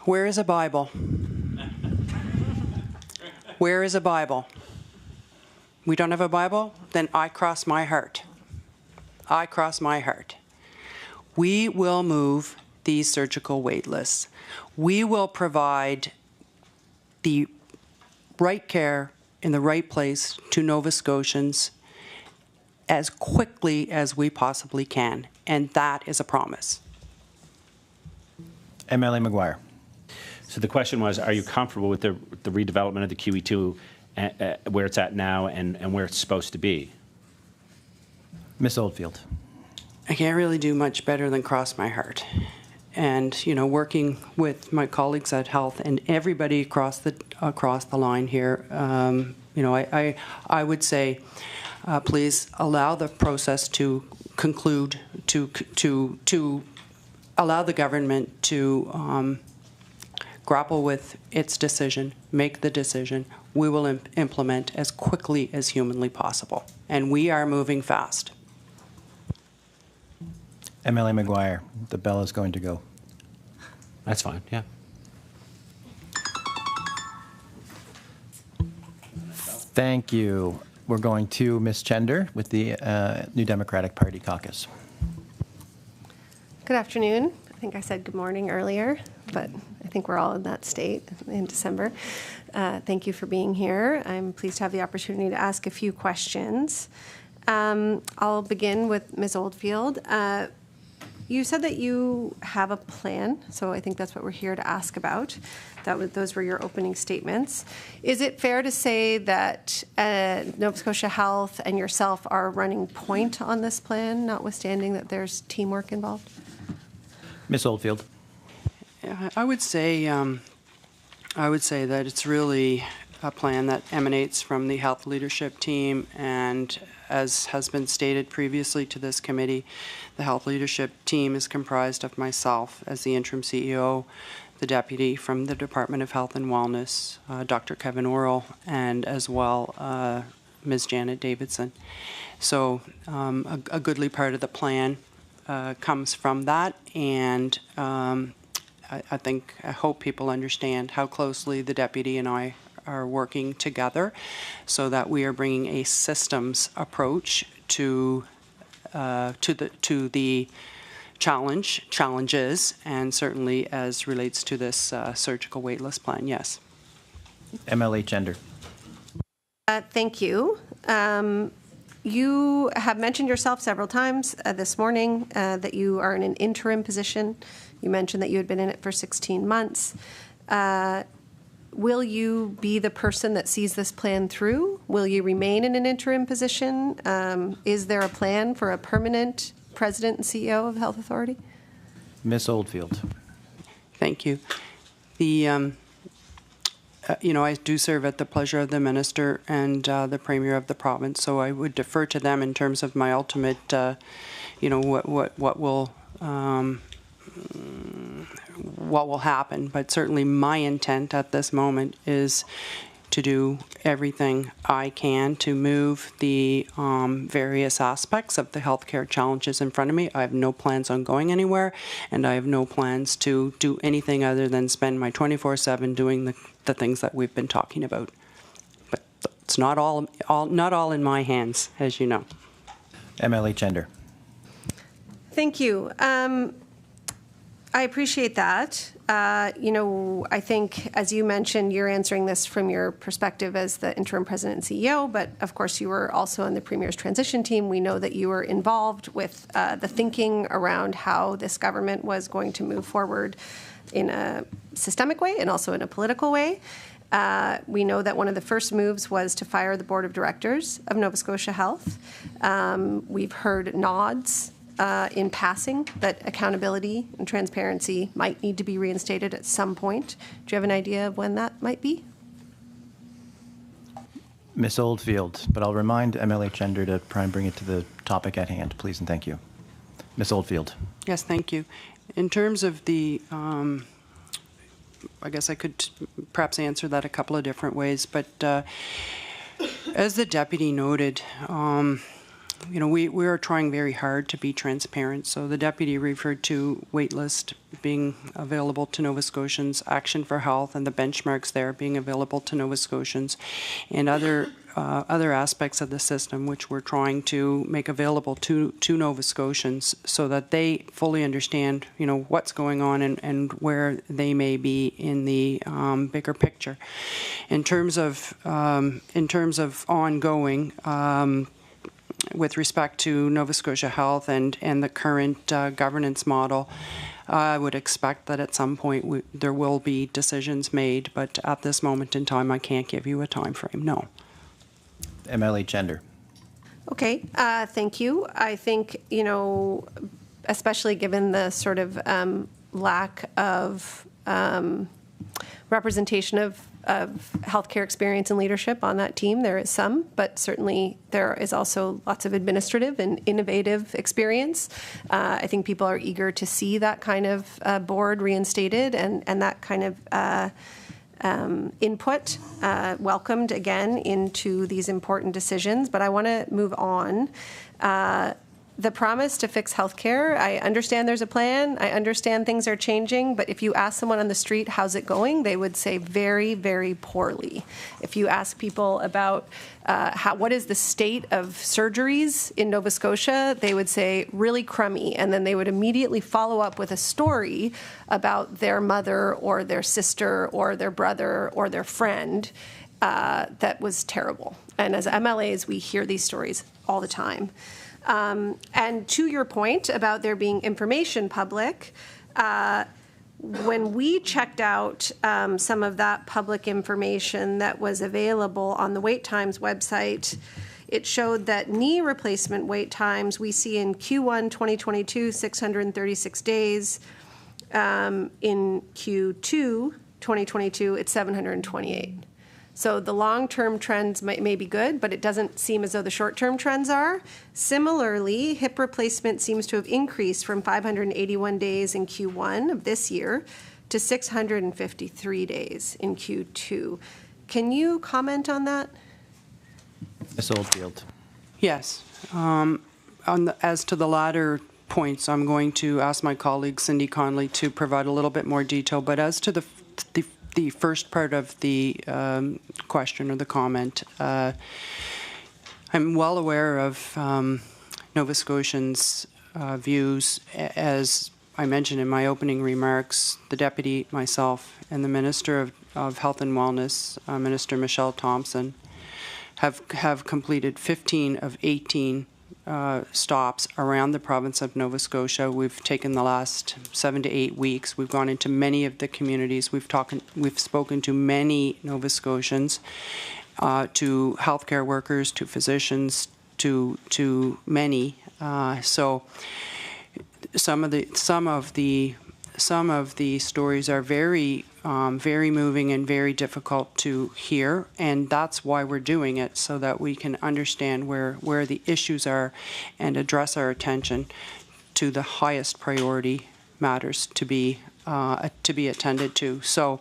Where is a Bible? Where is a Bible? We don't have a Bible? Then I cross my heart. I cross my heart. We will move these surgical wait lists. We will provide the right care in the right place to Nova Scotians as quickly as we possibly can, and that is a promise. MLA McGuire. So the question was, are you comfortable with the redevelopment of the QE2 where it's at now and where it's supposed to be? Ms. Oldfield. I can't really do much better than cross my heart. And, working with my colleagues at Health and everybody across the line here, I would say, please allow the process to conclude, to allow the government to grapple with its decision, make the decision. We will implement as quickly as humanly possible. And we are moving fast. MLA McGuire, the bell is going to go. That's fine, yeah. Thank you. We're going to Ms. Chender with the New Democratic Party Caucus. Good afternoon. I think I said good morning earlier, but I think we're all in that state in December. Thank you for being here. I'm pleased to have the opportunity to ask a few questions. I'll begin with Ms. Oldfield. You said that you have a plan, so I think that's what we're here to ask about. Those were your opening statements. Is it fair to say that Nova Scotia Health and yourself are running point on this plan, notwithstanding that there's teamwork involved? Ms. Oldfield. I would say that it's really a plan that emanates from the health leadership team, and as has been stated previously to this committee, the health leadership team is comprised of myself as the interim CEO, the deputy from the Department of Health and Wellness, Dr. Kevin Orrell, and as well Ms. Janet Davidson. So a goodly part of the plan comes from that, and I hope people understand how closely the deputy and I are working together so that we are bringing a systems approach to the challenges, and certainly as relates to this surgical waitlist plan. Yes. MLA Gender. Thank you. You have mentioned yourself several times this morning that you are in an interim position. You mentioned that you had been in it for 16 months. Will you be the person that sees this plan through? Will you remain in an interim position? Is there a plan for a permanent president and CEO of the Health Authority? Ms. Oldfield. Thank you. I do serve at the pleasure of the Minister and the Premier of the province, so I would defer to them in terms of my ultimate, what will happen. But certainly my intent at this moment is to do everything I can to move the various aspects of the healthcare challenges in front of me. I have no plans on going anywhere, and I have no plans to do anything other than spend my 24/7 doing the things that we've been talking about. But it's not all in my hands, as you know. MLA Gender. Thank you. I appreciate that. I think, as you mentioned, you're answering this from your perspective as the interim president and CEO, but of course you were also on the Premier's transition team. We know that you were involved with the thinking around how this government was going to move forward in a systemic way and also in a political way. We know that one of the first moves was to fire the board of directors of Nova Scotia Health. We've heard nods in passing that accountability and transparency might need to be reinstated at some point. Do you have an idea of when that might be? Ms. Oldfield, but I'll remind MLA Gender to try and bring it to the topic at hand, please, and thank you. Ms. Oldfield. Yes, thank you. In terms of the, I guess I could perhaps answer that a couple of different ways, but as the deputy noted, we are trying very hard to be transparent. So the deputy referred to waitlist being available to Nova Scotians, Action for Health and the benchmarks there being available to Nova Scotians, and other aspects of the system which we're trying to make available to Nova Scotians so that they fully understand, what's going on and where they may be in the bigger picture. In terms of ongoing. With respect to Nova Scotia Health and the current governance model, I would expect that at some point there will be decisions made, but at this moment in time, I can't give you a time frame, no. MLA Gender. Okay, thank you. I think, especially given the sort of lack of representation of healthcare experience and leadership on that team. There is some, but certainly there is also lots of administrative and innovative experience. I think people are eager to see that kind of board reinstated and that kind of input welcomed again into these important decisions. But I want to move on. The promise to fix healthcare, I understand there's a plan. I understand things are changing. But if you ask someone on the street, how's it going, they would say very, very poorly. If you ask people about what is the state of surgeries in Nova Scotia, they would say really crummy. And then they would immediately follow up with a story about their mother or their sister or their brother or their friend that was terrible. And as MLAs, we hear these stories all the time. And to your point about there being information public, when we checked out some of that public information that was available on the Wait Times website, it showed that knee replacement wait times we see in Q1 2022, 636 days. In Q2 2022, it's 728. So the long-term trends may be good, but it doesn't seem as though the short-term trends are. Similarly, hip replacement seems to have increased from 581 days in Q1 of this year to 653 days in Q2. Can you comment on that? Ms. Oldfield. Yes. As to the latter points, I'm going to ask my colleague Cindy Connolly to provide a little bit more detail. But as to the first part of the question or the comment, I'm well aware of Nova Scotians' views. As I mentioned in my opening remarks, the Deputy, myself, and the Minister of Health and Wellness, Minister Michelle Thompson, have completed 15 of 18 stops around the province of Nova Scotia. We've taken the last 7 to 8 weeks. We've gone into many of the communities. We've spoken to many Nova Scotians, to healthcare workers, to physicians, to many. So some of the stories are very very moving and very difficult to hear, and that's why we're doing it, so that we can understand where the issues are and address our attention to the highest priority matters to be attended to. So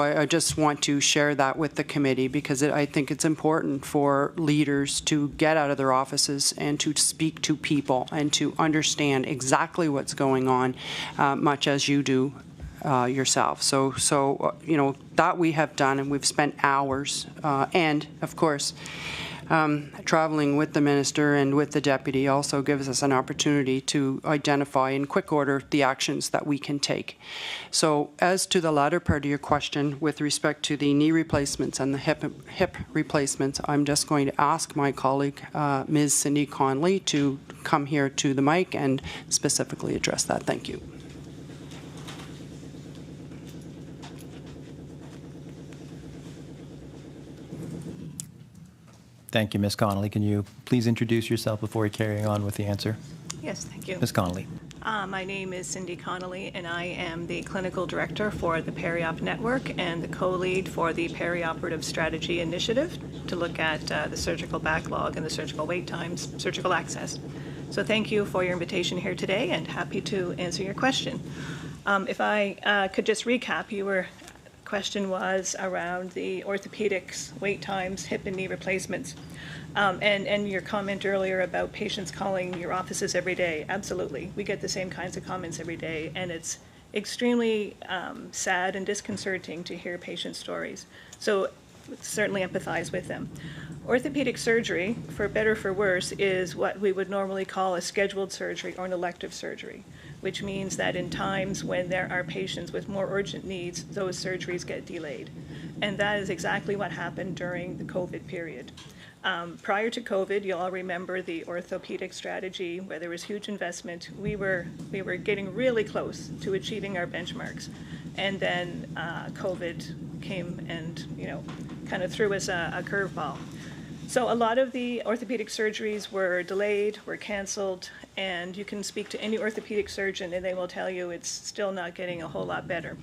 I just want to share that with the committee, because I think it's important for leaders to get out of their offices and to speak to people and to understand exactly what's going on, much as you do yourself. So you know, that we have done, and we've spent hours, and of course, traveling with the minister and with the deputy also gives us an opportunity to identify in quick order the actions that we can take. So as to the latter part of your question with respect to the knee replacements and the hip replacements, I'm just going to ask my colleague, Ms. Cindy Connolly, to come here to the mic and specifically address that. Thank you. Thank you, Ms. Connolly. Can you please introduce yourself before carrying on with the answer? Yes, thank you. Ms. Connolly. My name is Cindy Connolly, and I am the clinical director for the Periop Network and the co-lead for the Perioperative Strategy Initiative to look at the surgical backlog and the surgical wait times, surgical access. So thank you for your invitation here today, and happy to answer your question. If I could just recap, your question was around the orthopedics, wait times, hip and knee replacements. And your comment earlier about patients calling your offices every day. Absolutely. We get the same kinds of comments every day, and it's extremely sad and disconcerting to hear patient stories. So certainly empathize with them. Orthopedic surgery, for better or for worse, is what we would normally call a scheduled surgery or an elective surgery, which means that in times when there are patients with more urgent needs, those surgeries get delayed. And that is exactly what happened during the COVID period. Prior to COVID, you all remember the orthopedic strategy where there was huge investment. We were getting really close to achieving our benchmarks. And then COVID came and, kind of threw us a curveball. So a lot of the orthopedic surgeries were delayed, were canceled, and you can speak to any orthopedic surgeon and they will tell you it's still not getting a whole lot better.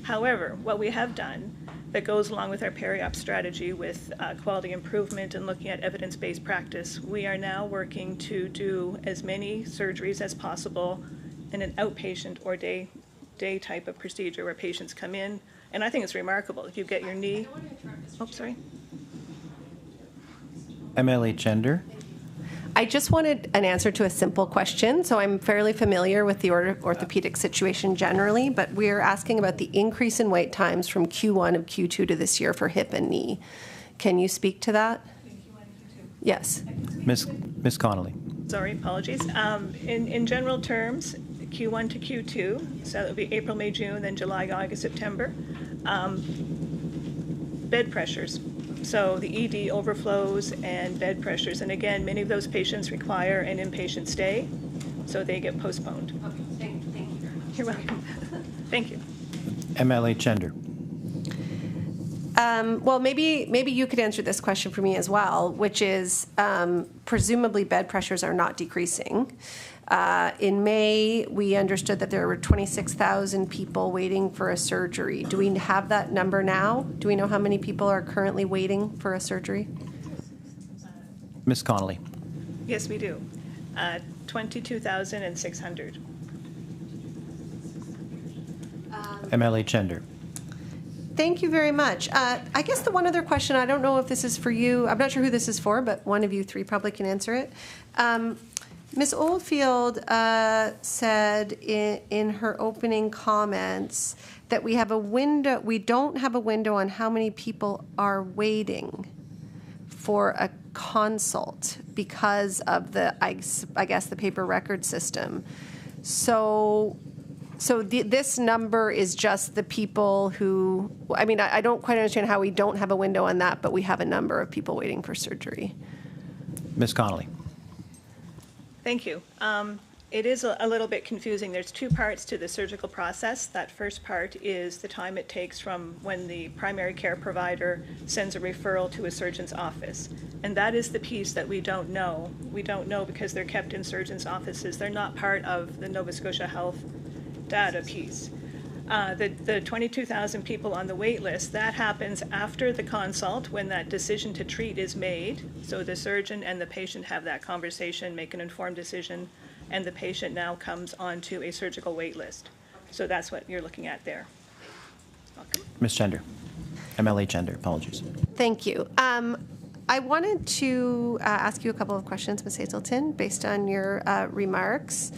However, what we have done that goes along with our Periop strategy with quality improvement and looking at evidence-based practice, we are now working to do as many surgeries as possible in an outpatient or day type of procedure where patients come in. And I think it's remarkable. You get your knee. Oh, sorry. MLA Chender. I just wanted an answer to a simple question. So I'm fairly familiar with the orthopedic situation generally, but we're asking about the increase in wait times from Q1 of Q2 to this year for hip and knee. Can you speak to that? Yes. Ms. Connolly. Sorry, apologies. In general terms, Q1 to Q2, so that would be April, May, June, then July, August, September. Bed pressures. So the ED overflows and bed pressures. And again, many of those patients require an inpatient stay, so they get postponed. Okay, thank you very much. You're welcome. Thank you. MLA Chender. Well, maybe you could answer this question for me as well, which is presumably bed pressures are not decreasing. In May, we understood that there were 26,000 people waiting for a surgery. Do we have that number now? Do we know how many people are currently waiting for a surgery? Ms. Connolly. Yes, we do. 22,600. MLA Chender. Thank you very much. I guess the one other question, I don't know if this is for you. I'm not sure who this is for, but one of you three probably can answer it. Ms. Oldfield said in her opening comments that we don't have a window on how many people are waiting for a consult because of I guess the paper record system. So this number is just the people who, I mean, I don't quite understand how we don't have a window on that, but we have a number of people waiting for surgery. Ms. Connolly. Thank you. It is a little bit confusing. There's two parts to the surgical process. That first part is the time it takes from when the primary care provider sends a referral to a surgeon's office. And that is the piece that we don't know. We don't know because they're kept in surgeons' offices. They're not part of the Nova Scotia Health data piece. The 22,000 people on the wait list, that happens after the consult when that decision to treat is made. So the surgeon and the patient have that conversation, make an informed decision, and the patient now comes onto a surgical wait list. So that's what you're looking at there. Welcome. Ms. Chender. MLA Chender, apologies. Thank you. I wanted to ask you a couple of questions, Ms. Hazelton, based on your remarks.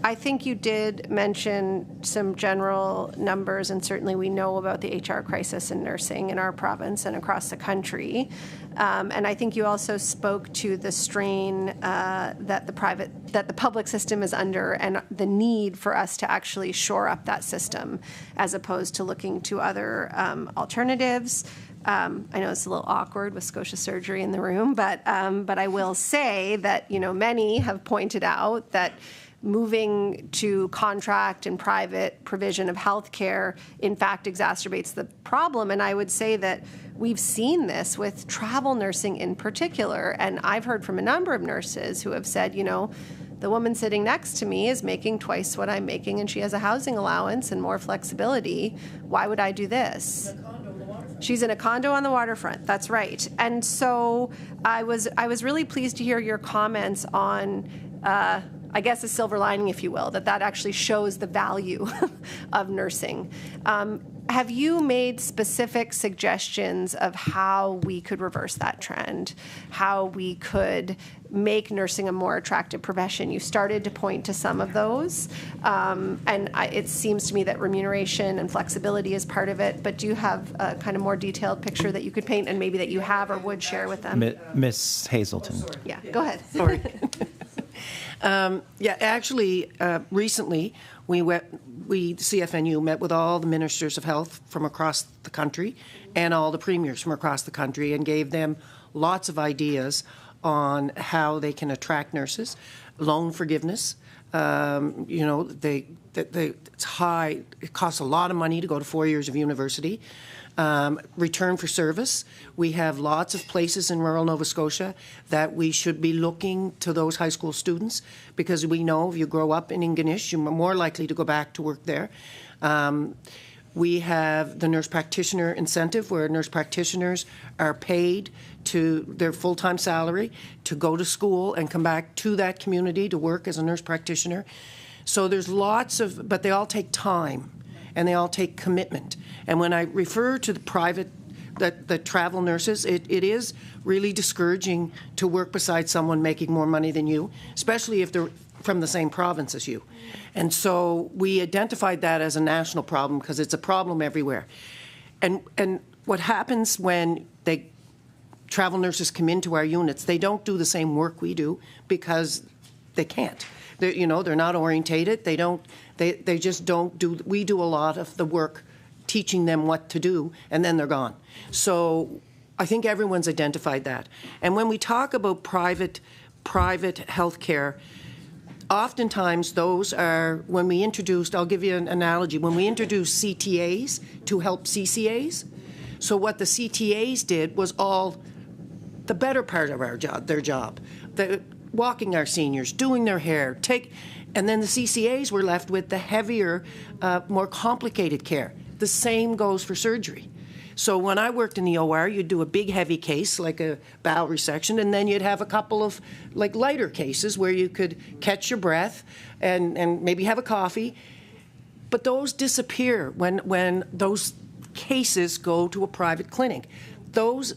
I think you did mention some general numbers, and certainly we know about the HR crisis in nursing in our province and across the country. And I think you also spoke to the strain that the public system is under and the need for us to actually shore up that system as opposed to looking to other alternatives. I know it's a little awkward with Scotia Surgery in the room, but I will say that, many have pointed out that moving to contract and private provision of health care, in fact, exacerbates the problem. And I would say that we've seen this with travel nursing in particular. And I've heard from a number of nurses who have said, the woman sitting next to me is making twice what I'm making, and she has a housing allowance and more flexibility. Why would I do this? She's in a condo on the waterfront. That's right. And so I was really pleased to hear your comments on I guess a silver lining, if you will, that actually shows the value of nursing. Have you made specific suggestions of how we could reverse that trend, how we could make nursing a more attractive profession? You started to point to some of those, it seems to me that remuneration and flexibility is part of it, but do you have a kind of more detailed picture that you could paint and maybe that you have or would share with them? Ms. Hazelton. Yeah, go ahead. Sorry. Recently we CFNU met with all the ministers of health from across the country and all the premiers from across the country and gave them lots of ideas on how they can attract nurses, loan forgiveness. It's high. It costs a lot of money to go to 4 years of university. Return for service. We have lots of places in rural Nova Scotia that we should be looking to those high school students because we know if you grow up in Ingonish, you're more likely to go back to work there. We have the nurse practitioner incentive where nurse practitioners are paid to their full-time salary to go to school and come back to that community to work as a nurse practitioner. So there's lots of, but they all take time. And they all take commitment. And when I refer to the private, the travel nurses, it is really discouraging to work beside someone making more money than you, especially if they're from the same province as you. And so we identified that as a national problem because it's a problem everywhere. And what happens when travel nurses come into our units, they don't do the same work we do because they can't. They're not orientated. They just don't do. We do a lot of the work, teaching them what to do, and then they're gone. So I think everyone's identified that. And when we talk about private health care, oftentimes those are when we introduced. I'll give you an analogy. When we introduced CTAs to help CCAs, so what the CTAs did was all the better part of their job. walking our seniors, doing their hair, and then the CCAs were left with the heavier, more complicated care. The same goes for surgery. So when I worked in the OR, you'd do a big heavy case like a bowel resection, and then you'd have a couple of like lighter cases where you could catch your breath and maybe have a coffee. But those disappear when those cases go to a private clinic. Those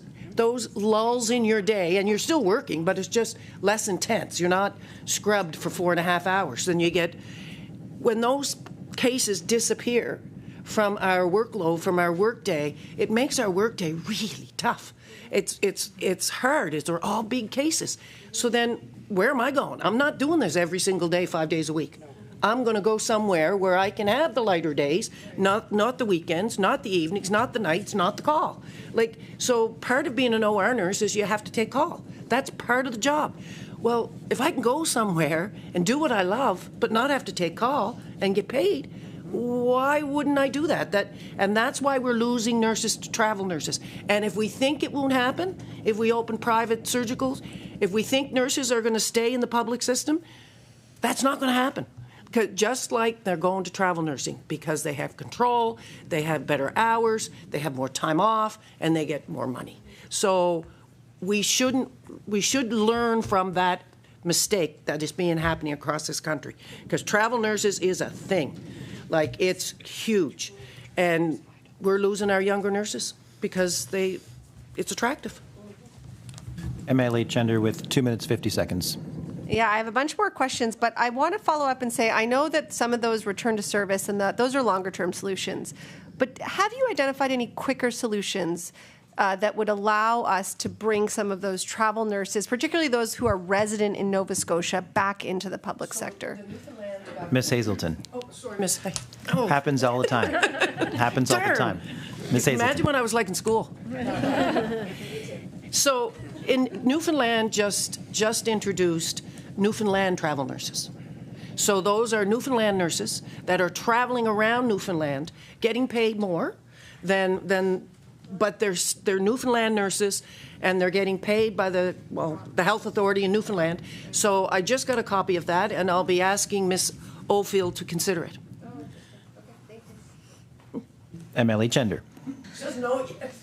lulls in your day, and you're still working, but it's just less intense. You're not scrubbed for 4.5 hours. Then you get, when those cases disappear from our workload, from our workday, it makes our workday really tough. It's hard. They're all big cases. So then, where am I going? I'm not doing this every single day, 5 days a week. I'm going to go somewhere where I can have the lighter days, not the weekends, not the evenings, not the nights, not the call. So part of being an OR nurse is you have to take call. That's part of the job. Well, if I can go somewhere and do what I love, but not have to take call and get paid, why wouldn't I do that? And that's why we're losing nurses to travel nurses. And if we think it won't happen, if we open private surgicals, if we think nurses are going to stay in the public system, that's not going to happen. Because just like they're going to travel nursing, because they have control, they have better hours, they have more time off, and they get more money. So we should learn from that mistake that is happening across this country. Because travel nurses is a thing. It's huge. And we're losing our younger nurses because it's attractive. MLA Chender with 2 minutes, 50 seconds. Yeah, I have a bunch more questions, but I want to follow up and say, I know that some of those return to service and those are longer term solutions, but have you identified any quicker solutions that would allow us to bring some of those travel nurses, particularly those who are resident in Nova Scotia, back into the public sector? Miss Hazelton. Oh, sorry, Miss. Happens all the time. Happens all the time. Miss Hazelton. Imagine what I was like in school. So in Newfoundland just introduced Newfoundland travel nurses. So those are Newfoundland nurses that are traveling around Newfoundland, getting paid more but they're Newfoundland nurses, and they're getting paid by the health authority in Newfoundland. So I just got a copy of that, and I'll be asking Miss Oldfield to consider it. MLA Chender.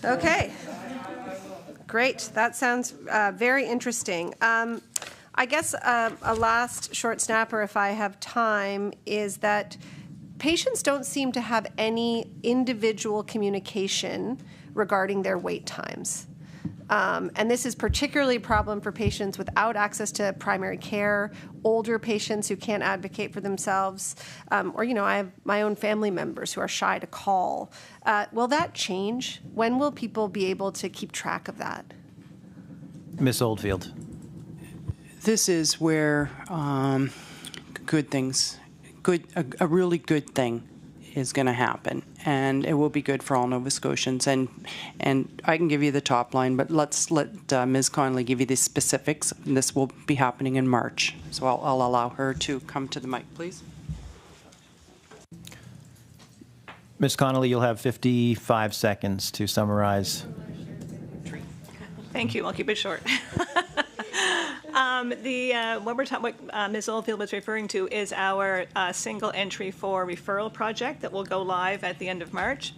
Okay. Great. That sounds very interesting. I guess a last short snapper, if I have time, is that patients don't seem to have any individual communication regarding their wait times. And this is particularly a problem for patients without access to primary care, older patients who can't advocate for themselves, or, I have my own family members who are shy to call. Will that change? When will people be able to keep track of that? Miss Oldfield. This is where good things, a really good thing is going to happen, and it will be good for all Nova Scotians. And I can give you the top line, but let's let Ms. Connolly give you the specifics. And this will be happening in March, so I'll allow her to come to the mic, please. Ms. Connolly, you'll have 55 seconds to summarize. Thank you. I'll keep it short. What Ms. Oldfield was referring to is our single entry for referral project that will go live at the end of March.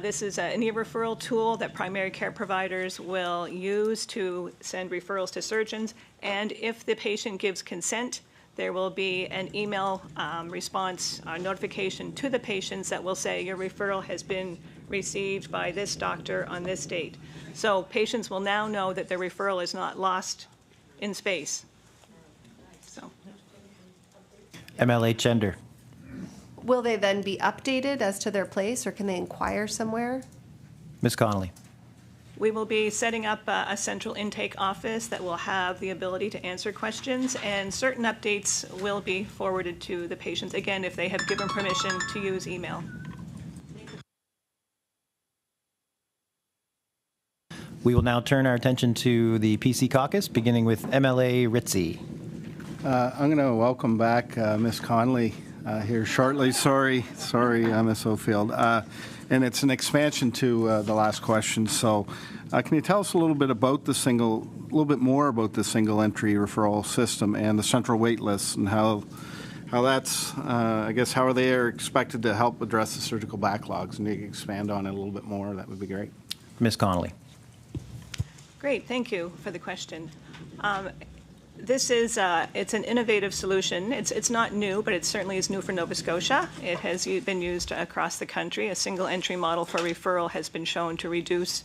This is an e-referral tool that primary care providers will use to send referrals to surgeons, and if the patient gives consent, there will be an email response notification to the patients that will say your referral has been received by this doctor on this date. So patients will now know that their referral is not lost in space. So. MLA Chender. Will they then be updated as to their place, or can they inquire somewhere? Ms. Connolly. We will be setting up a central intake office that will have the ability to answer questions, and certain updates will be forwarded to the patients, again, if they have given permission to use email. We will now turn our attention to the PC Caucus, beginning with MLA Ritzy. I'm going to welcome back Ms. Connolly here shortly. Sorry, Ms. Oldfield. And it's an expansion to the last question. So, can you tell us a little bit more about the single entry referral system and the central wait lists and how that's, I guess, how they are expected to help address the surgical backlogs? And you can expand on it a little bit more. That would be great. Ms. Connolly. Great, thank you for the question. This is it's an innovative solution. It's not new, but it certainly is new for Nova Scotia. It has been used across the country. A single entry model for referral has been shown to reduce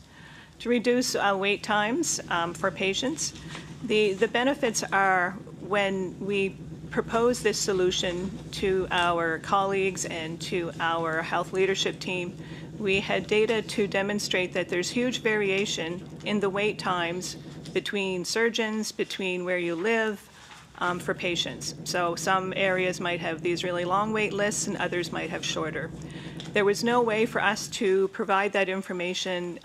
wait times for patients. The benefits are when we propose this solution to our colleagues and to our health leadership team, we had data to demonstrate that there's huge variation in the wait times between surgeons, between where you live, for patients. So some areas might have these really long wait lists and others might have shorter. There was no way for us to provide that information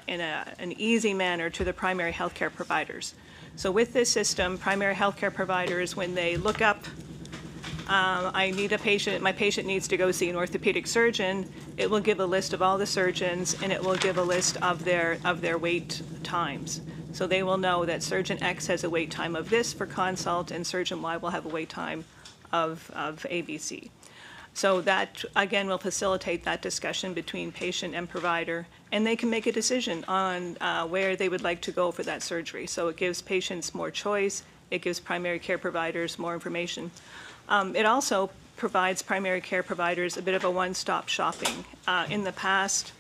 in an easy manner to the primary healthcare providers. So with this system, primary healthcare providers, when they look up, I need a patient, my patient needs to go see an orthopedic surgeon, it will give a list of all the surgeons and it will give a list of their wait times. So they will know that surgeon X has a wait time of this for consult and surgeon Y will have a wait time of ABC. So that, again, will facilitate that discussion between patient and provider, and they can make a decision on where they would like to go for that surgery. So it gives patients more choice, it gives primary care providers more information. It also provides primary care providers a bit of a one-stop shopping. In the past,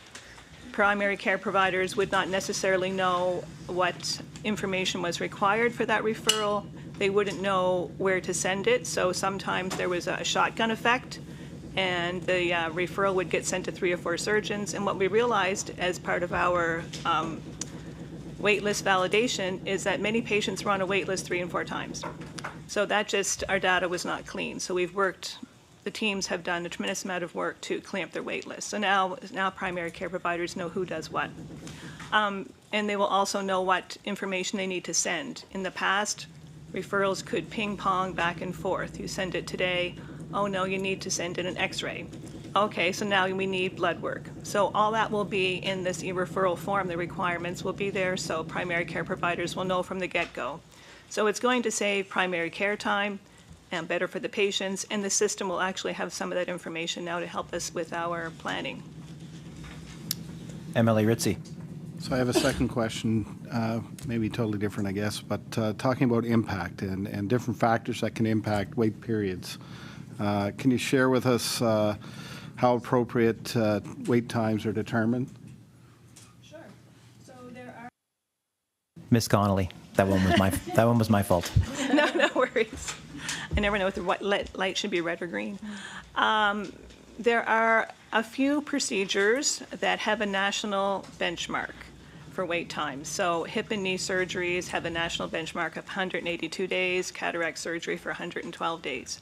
primary care providers would not necessarily know what information was required for that referral. They wouldn't know where to send it, so sometimes there was a shotgun effect and the referral would get sent to 3 or 4 surgeons. And what we realized as part of our wait list validation is that many patients were on a wait list 3 and 4 times. So that just, our data was not clean. So we've worked, the teams have done a tremendous amount of work to clean up their wait list. So now primary care providers know who does what. And they will also know what information they need to send. In the past, referrals could ping pong back and forth. You send it today, oh no, you need to send in an x-ray. Okay, so now we need blood work. So all that will be in this e-referral form. The requirements will be there, so primary care providers will know from the get-go. So it's going to save primary care time and better for the patients, and the system will actually have some of that information now to help us with our planning. MLA Ritzy. So I have a second question, maybe totally different, I guess, but talking about impact and different factors that can impact wait periods. Can you share with us how appropriate wait times are determined? Sure. So there are. Ms. Connolly, that one was my fault. No worries. I never know if the light should be red or green. There are a few procedures that have a national benchmark for wait times. So hip and knee surgeries have a national benchmark of 182 days, cataract surgery for 112 days.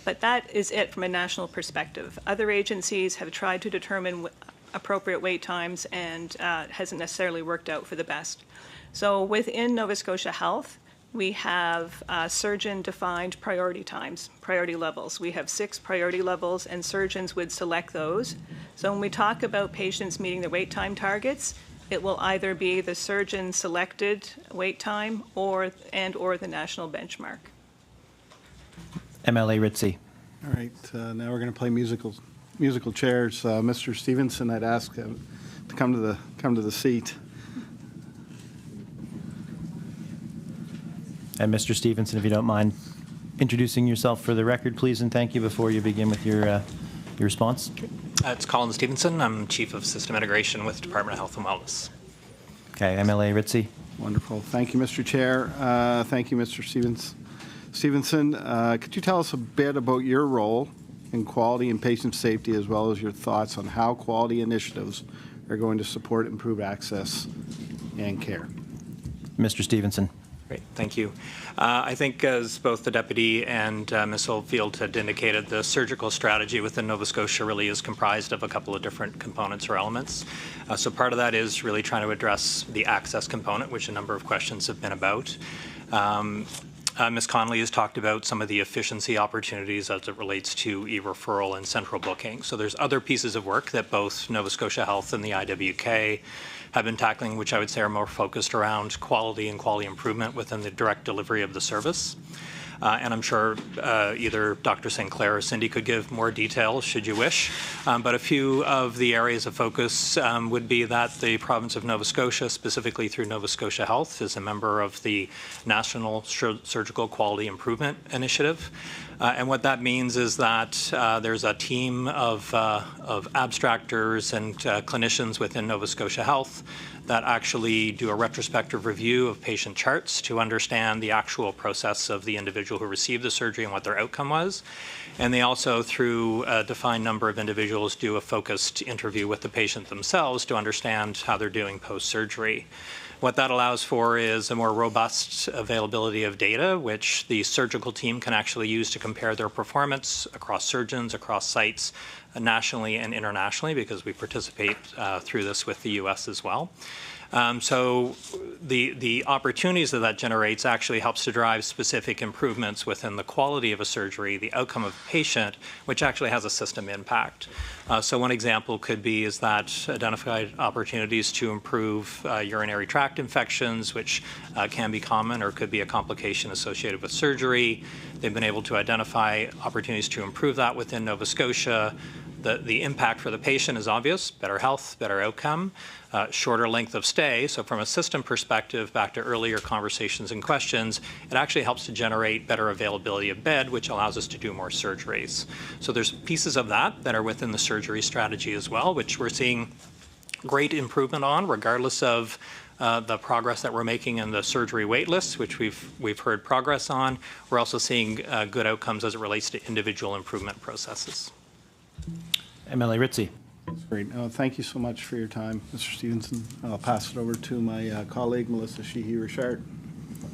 But that is it from a national perspective. Other agencies have tried to determine appropriate wait times and it hasn't necessarily worked out for the best. So within Nova Scotia Health, we have surgeon-defined priority times, priority levels. We have 6 priority levels and surgeons would select those. So when we talk about patients meeting the wait time targets, it will either be the surgeon-selected wait time or the national benchmark. MLA Ritzy. All right, now we're going to play musical chairs. Mr. Stevenson, I'd ask to come to the seat. And Mr. Stevenson, if you don't mind introducing yourself for the record, please, and thank you before you begin with your response. It's Colin Stevenson. I'm Chief of System Integration with Department of Health and Wellness. Okay, MLA Ritzy. Wonderful. Thank you, Mr. Chair. Thank you, Mr. Stevenson. Could you tell us a bit about your role in quality and patient safety, as well as your thoughts on how quality initiatives are going to support improved access and care? Mr. Stevenson. Great, thank you. I think as both the Deputy and Ms. Oldfield had indicated, the surgical strategy within Nova Scotia really is comprised of a couple of different components or elements. So part of that is really trying to address the access component, which a number of questions have been about. Ms. Connolly has talked about some of the efficiency opportunities as it relates to e-referral and central booking. So there's other pieces of work that both Nova Scotia Health and the IWK have been tackling, which I would say are more focused around quality and quality improvement within the direct delivery of the service. And I'm sure either Dr. Sinclair or Cindy could give more details should you wish. But a few of the areas of focus would be that the province of Nova Scotia, specifically through Nova Scotia Health, is a member of the National Surgical Quality Improvement Initiative. And what that means is that there's a team of abstractors and clinicians within Nova Scotia Health that actually do a retrospective review of patient charts to understand the actual process of the individual who received the surgery and what their outcome was. And they also, through a defined number of individuals, do a focused interview with the patient themselves to understand how they're doing post-surgery. What that allows for is a more robust availability of data, which the surgical team can actually use to compare their performance across surgeons, across sites, nationally and internationally, because we participate through this with the U.S. as well. So the opportunities that generates actually helps to drive specific improvements within the quality of a surgery, the outcome of a patient, which actually has a system impact. So one example could be is that identified opportunities to improve urinary tract infections, which can be common or could be a complication associated with surgery. They've been able to identify opportunities to improve that within Nova Scotia. The impact for the patient is obvious: better health, better outcome, shorter length of stay. So from a system perspective, back to earlier conversations and questions, it actually helps to generate better availability of bed, which allows us to do more surgeries. So there's pieces of that are within the surgery strategy as well, which we're seeing great improvement on, regardless of the progress that we're making in the surgery wait lists, which we've heard progress on. We're also seeing good outcomes as it relates to individual improvement processes. MLA Ritzy. That's great. Thank you so much for your time, Mr. Stevenson. I'll pass it over to my colleague, Melissa Sheehy-Richard.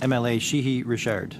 MLA Sheehy-Richard.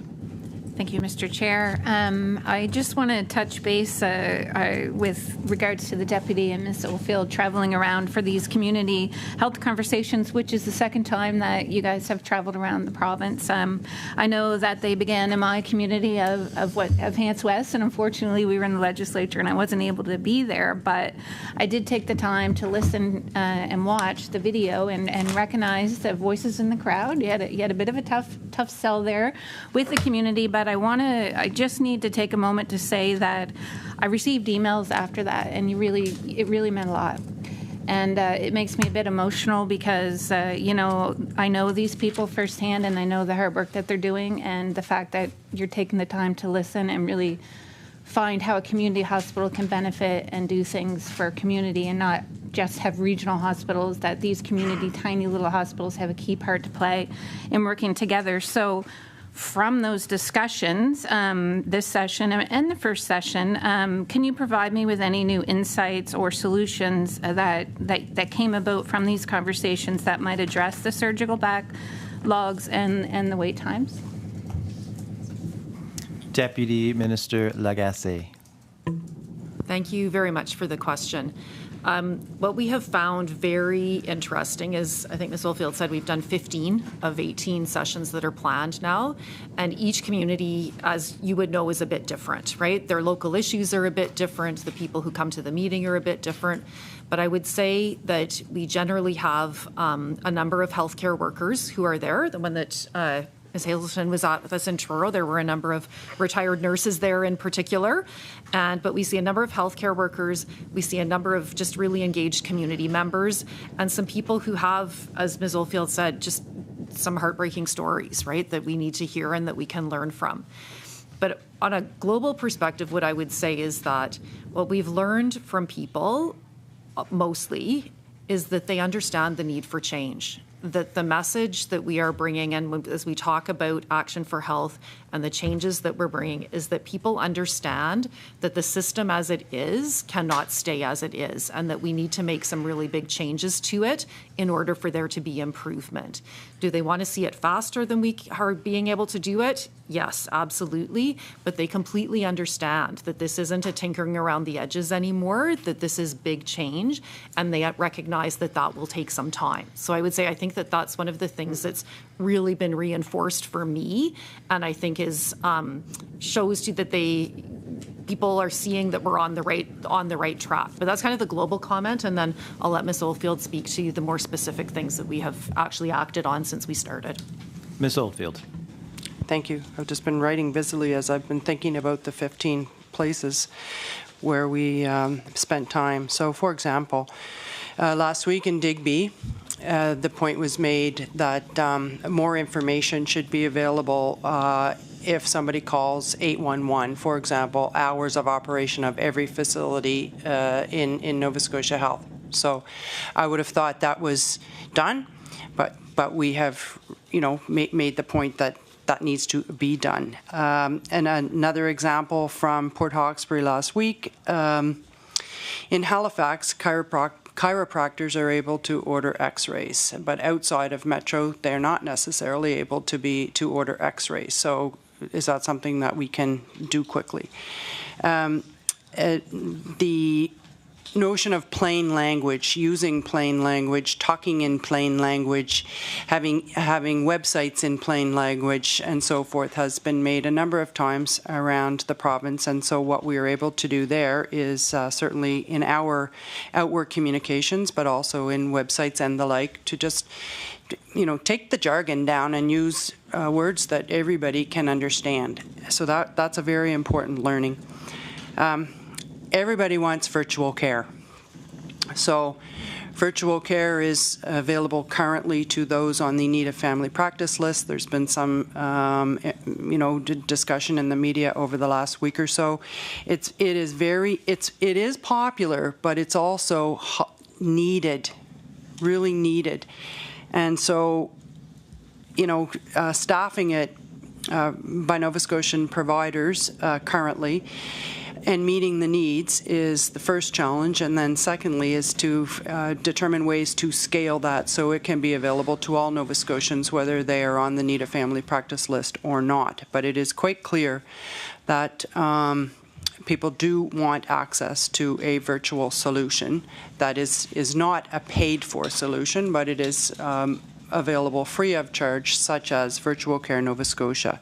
Thank you, Mr. Chair. I just want to touch base with regards to the deputy and Ms. Oldfield traveling around for these community health conversations, which is the second time that you guys have traveled around the province. I know that they began in my community of Hants West, and unfortunately we were in the legislature and I wasn't able to be there, but I did take the time to listen and watch the video and recognize the voices in the crowd. You had a bit of a tough sell there with the community, but I just need to take a moment to say that I received emails after that, and it really meant a lot. And it makes me a bit emotional because, I know these people firsthand, and I know the hard work that they're doing, and the fact that you're taking the time to listen and really find how a community hospital can benefit and do things for community and not just have regional hospitals, that these community tiny little hospitals have a key part to play in working together. So from those discussions, this session and the first session, can you provide me with any new insights or solutions that came about from these conversations that might address the surgical backlogs and the wait times? Deputy Minister Lagassé. Thank you very much for the question. What we have found very interesting is, I think Ms. Oldfield said, we've done 15 of 18 sessions that are planned now, and each community, as you would know, is a bit different, right? Their local issues are a bit different. The people who come to the meeting are a bit different. But I would say that we generally have a number of healthcare workers who are there. The one that Ms. Hazelton was at with us in Truro. There were a number of retired nurses there in particular. But we see a number of healthcare workers. We see a number of just really engaged community members and some people who have, as Ms. Oldfield said, just some heartbreaking stories, right, that we need to hear and that we can learn from. But on a global perspective, what I would say is that what we've learned from people mostly is that they understand the need for change. That the message that we are bringing, and as we talk about Action for Health and the changes that we're bringing, is that people understand that the system as it is cannot stay as it is, and that we need to make some really big changes to it in order for there to be improvement. Do they want to see it faster than we are being able to do it? Yes, absolutely. But they completely understand that this isn't a tinkering around the edges anymore, that this is big change, and they recognize that that will take some time. So I would say I think that that's one of the things that's really been reinforced for me, and I think is shows you that people are seeing that we're on the right track. But that's kind of the global comment, and then I'll let Ms. Oldfield speak to you the more specific things that we have actually acted on since we started. Ms. Oldfield. Thank you. I've just been writing busily as I've been thinking about the 15 places where we spent time. So, for example, last week in Digby, the point was made that more information should be available if somebody calls 811, for example, hours of operation of every facility in Nova Scotia Health. So I would have thought that was done, but we have, made the point that that needs to be done. And another example from Port Hawkesbury last week, in Halifax, chiropractors are able to order x-rays, but outside of Metro, they're not necessarily able to order x-rays. So is that something that we can do quickly? The notion of plain language, using plain language, talking in plain language, having websites in plain language and so forth has been made a number of times around the province, and so what we are able to do there is certainly in our outward communications, but also in websites and the like, to just take the jargon down and use words that everybody can understand. So that's a very important learning. Everybody wants virtual care. So virtual care is available currently to those on the Need of Family Practice list. There's been some, discussion in the media over the last week or so. It is popular, but it's also needed, really needed. And so, staffing it by Nova Scotian providers currently and meeting the needs is the first challenge, and then secondly is to determine ways to scale that so it can be available to all Nova Scotians, whether they are on the Need of Family Practice list or not. But it is quite clear that people do want access to a virtual solution that is not a paid-for solution, but it is available free of charge, such as Virtual Care Nova Scotia.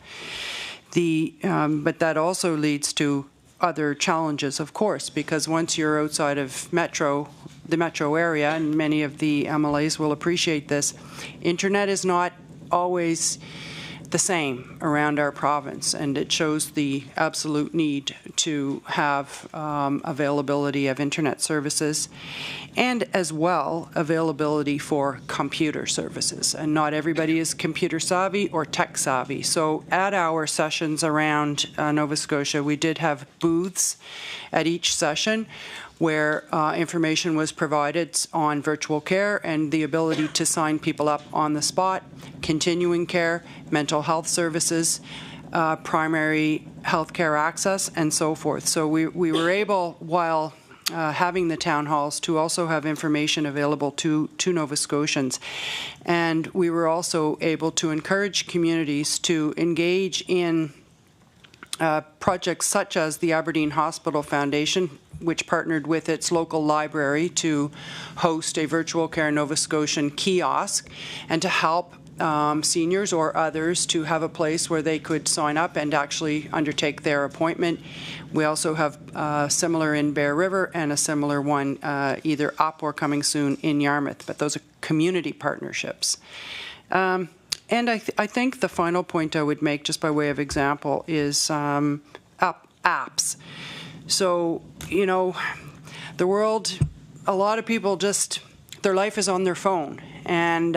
But that also leads to other challenges, of course, because once you're outside of the metro area, and many of the MLAs will appreciate this, internet is not always the same around our province, and it shows the absolute need to have availability of internet services and as well availability for computer services. And not everybody is computer savvy or tech savvy. So at our sessions around Nova Scotia, we did have booths at each session where information was provided on virtual care and the ability to sign people up on the spot, continuing care, mental health services, primary health care access, and so forth. So we were able, while having the town halls, to also have information available to Nova Scotians. And we were also able to encourage communities to engage in projects such as the Aberdeen Hospital Foundation, which partnered with its local library to host a Virtual Care Nova Scotian kiosk and to help seniors or others to have a place where they could sign up and actually undertake their appointment. We also have similar in Bear River and a similar one either up or coming soon in Yarmouth, but those are community partnerships. And I think the final point I would make, just by way of example, is apps. So, the world, a lot of people just, their life is on their phone. And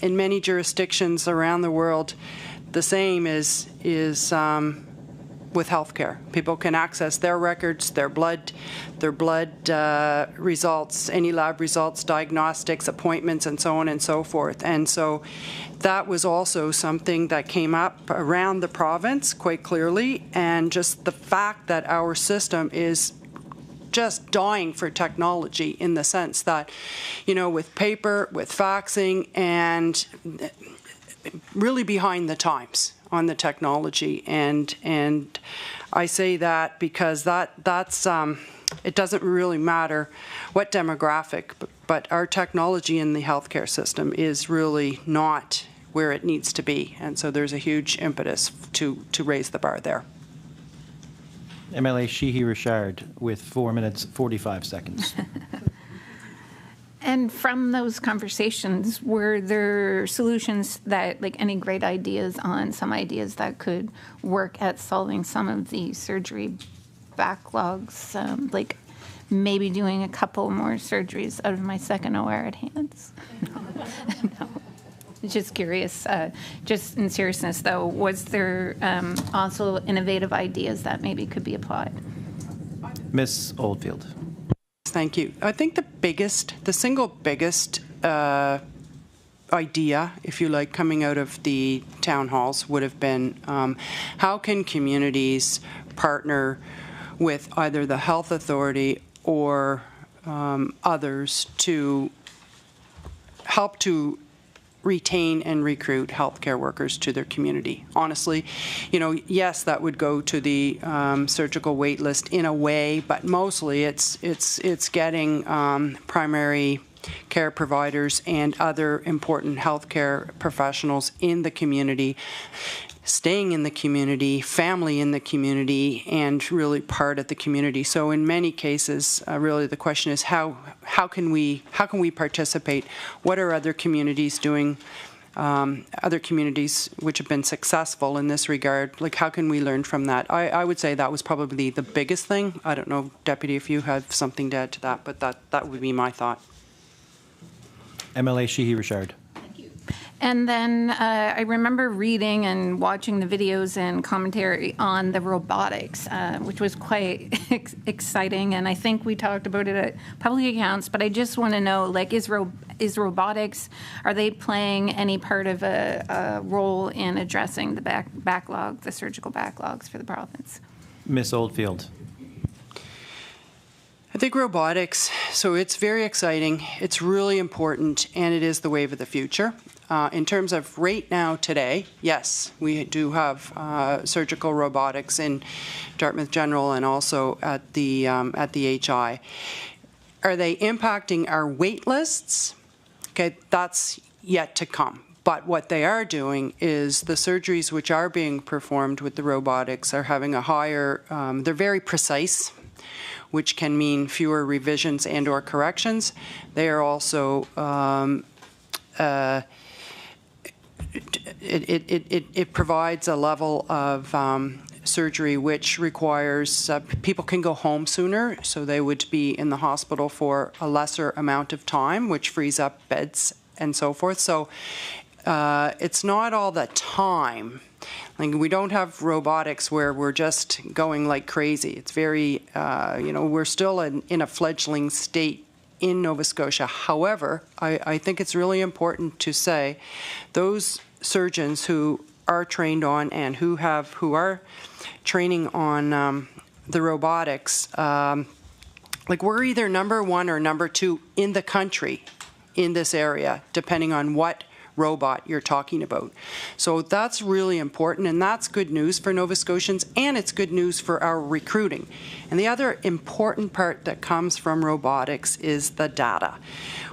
in many jurisdictions around the world, the same is with healthcare. People can access their records, their blood results, any lab results, diagnostics, appointments, and so on and so forth. And so that was also something that came up around the province quite clearly, and just the fact that our system is just dying for technology, in the sense that, with paper, with faxing, and really behind the times on the technology. And I say that because that's it doesn't really matter what demographic, but our technology in the healthcare system is really not where it needs to be. And so there's a huge impetus to raise the bar there. MLA Sheehy Richard with 4 minutes, 45 seconds. And from those conversations, were there solutions that, like any great ideas on some ideas that could work at solving some of the surgery backlogs, like maybe doing a couple more surgeries out of my second OR at hands? No. Just curious, just in seriousness though, was there also innovative ideas that maybe could be applied? Ms. Oldfield. Thank you. I think the single biggest idea, if you like, coming out of the town halls would have been how can communities partner with either the health authority or others to help to retain and recruit healthcare workers to their community. Honestly, yes, that would go to the surgical wait list in a way, but mostly it's getting primary care providers and other important healthcare professionals in the community, staying in the community, family in the community, and really part of the community. So in many cases, really the question is how can we participate? What are other communities doing? Other communities which have been successful in this regard, like how can we learn from that? I would say that was probably the biggest thing. I don't know, Deputy, if you have something to add to that, but that would be my thought. MLA Sheehy Richard. And then I remember reading and watching the videos and commentary on the robotics, which was quite exciting. And I think we talked about it at public accounts, but I just want to know, like, is robotics, are they playing any part of a role in addressing the backlog, the surgical backlogs for the province? Ms. Oldfield. I think robotics, so it's very exciting, it's really important, and it is the wave of the future. In terms of right now today, yes, we do have surgical robotics in Dartmouth General and also at the HI. Are they impacting our wait lists? Okay, that's yet to come. But what they are doing is the surgeries which are being performed with the robotics are having a higher, they're very precise, which can mean fewer revisions and or corrections. They are also, it provides a level of surgery which requires people can go home sooner, so they would be in the hospital for a lesser amount of time, which frees up beds and so forth. So it's not all the time. Like, we don't have robotics where we're just going like crazy. It's very, we're still in a fledgling state in Nova Scotia. However, I think it's really important to say those surgeons who are trained on and who are training on the robotics, like, we're either number one or number two in the country in this area, depending on what robot you're talking about. So that's really important, and that's good news for Nova Scotians, and it's good news for our recruiting. And the other important part that comes from robotics is the data.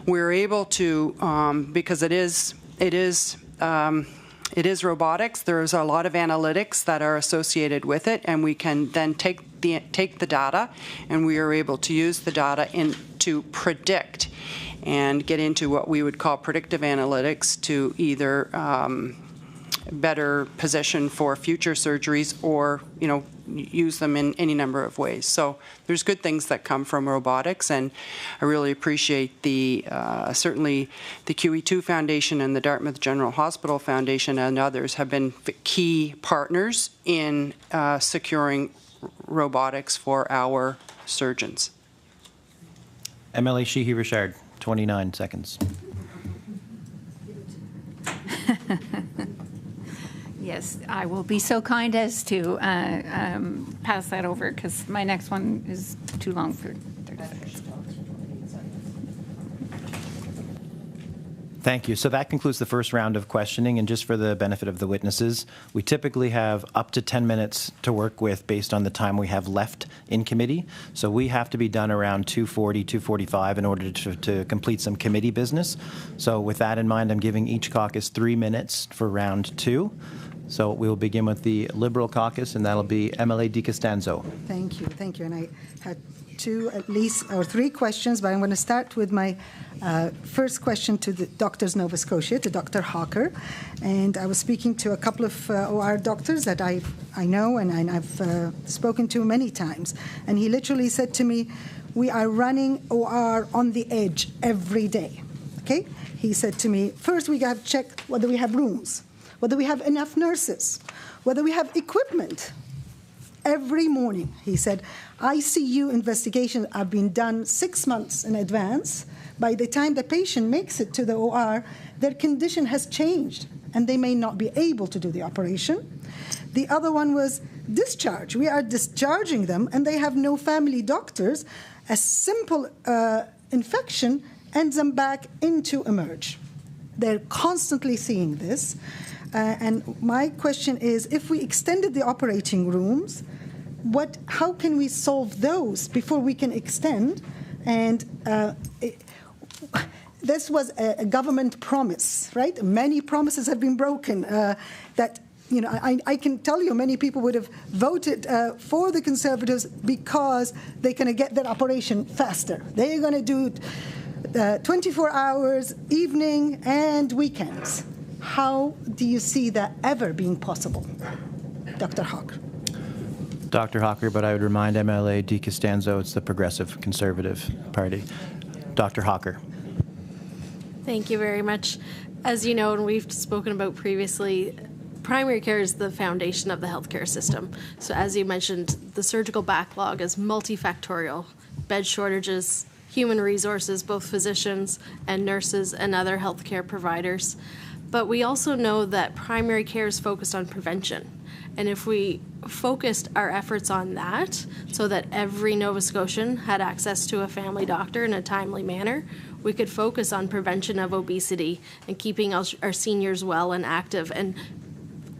We're able to, because it is robotics, there's a lot of analytics that are associated with it, and we can then take the data, and we are able to use the data to predict and get into what we would call predictive analytics to either better position for future surgeries or, use them in any number of ways. So there's good things that come from robotics, and I really appreciate certainly the QE2 Foundation and the Dartmouth General Hospital Foundation and others have been key partners in securing robotics for our surgeons. MLA Sheehy Richard. 29 seconds. Yes, I will be so kind as to pass that over, because my next one is too long for 30 seconds. Thank you. So that concludes the first round of questioning. And just for the benefit of the witnesses, we typically have up to 10 minutes to work with based on the time we have left in committee. So we have to be done around 2:40, 2:45 in order to complete some committee business. So with that in mind, I'm giving each caucus 3 minutes for round 2. So we will begin with the Liberal caucus, and that'll be MLA Di Costanzo. Thank you. Thank you. And I had 2 at least, or 3 questions, but I'm going to start with my first question to the doctors Nova Scotia, to Dr. Hawker. And I was speaking to a couple of OR doctors that I know and I've spoken to many times. And he literally said to me, we are running OR on the edge every day. Okay? He said to me, first we have to check whether we have rooms, whether we have enough nurses, whether we have equipment. Every morning, he said, ICU investigations have been done 6 months in advance. By the time the patient makes it to the OR, their condition has changed, and they may not be able to do the operation. The other one was discharge. We are discharging them, and they have no family doctors. A simple infection ends them back into emerge. They're constantly seeing this. And my question is, if we extended the operating rooms, how can we solve those before we can extend? And this was a government promise, right? Many promises have been broken. That, you know, I can tell you many people would have voted for the Conservatives because they're going to get their operation faster. They're going to do it 24 hours, evening and weekends. How do you see that ever being possible? Dr. Hawker. Dr. Hawker, but I would remind MLA Di Costanzo it's the Progressive Conservative Party. Dr. Hawker. Thank you very much. As you know, and we've spoken about previously, primary care is the foundation of the healthcare system. So as you mentioned, the surgical backlog is multifactorial. Bed shortages, human resources, both physicians and nurses and other healthcare providers. But we also know that primary care is focused on prevention. And if we focused our efforts on that so that every Nova Scotian had access to a family doctor in a timely manner, we could focus on prevention of obesity and keeping our seniors well and active, and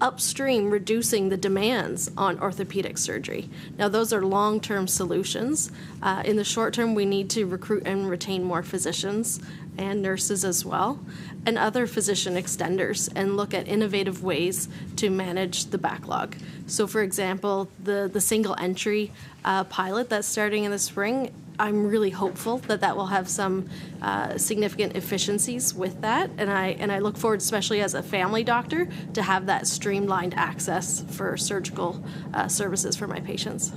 upstream reducing the demands on orthopedic surgery. Now, those are long-term solutions. In the short term, we need to recruit and retain more physicians and nurses as well, and other physician extenders, and look at innovative ways to manage the backlog. So, for example, the single entry pilot that's starting in the spring, I'm really hopeful that that will have some significant efficiencies with that, and I look forward, especially as a family doctor, to have that streamlined access for surgical services for my patients.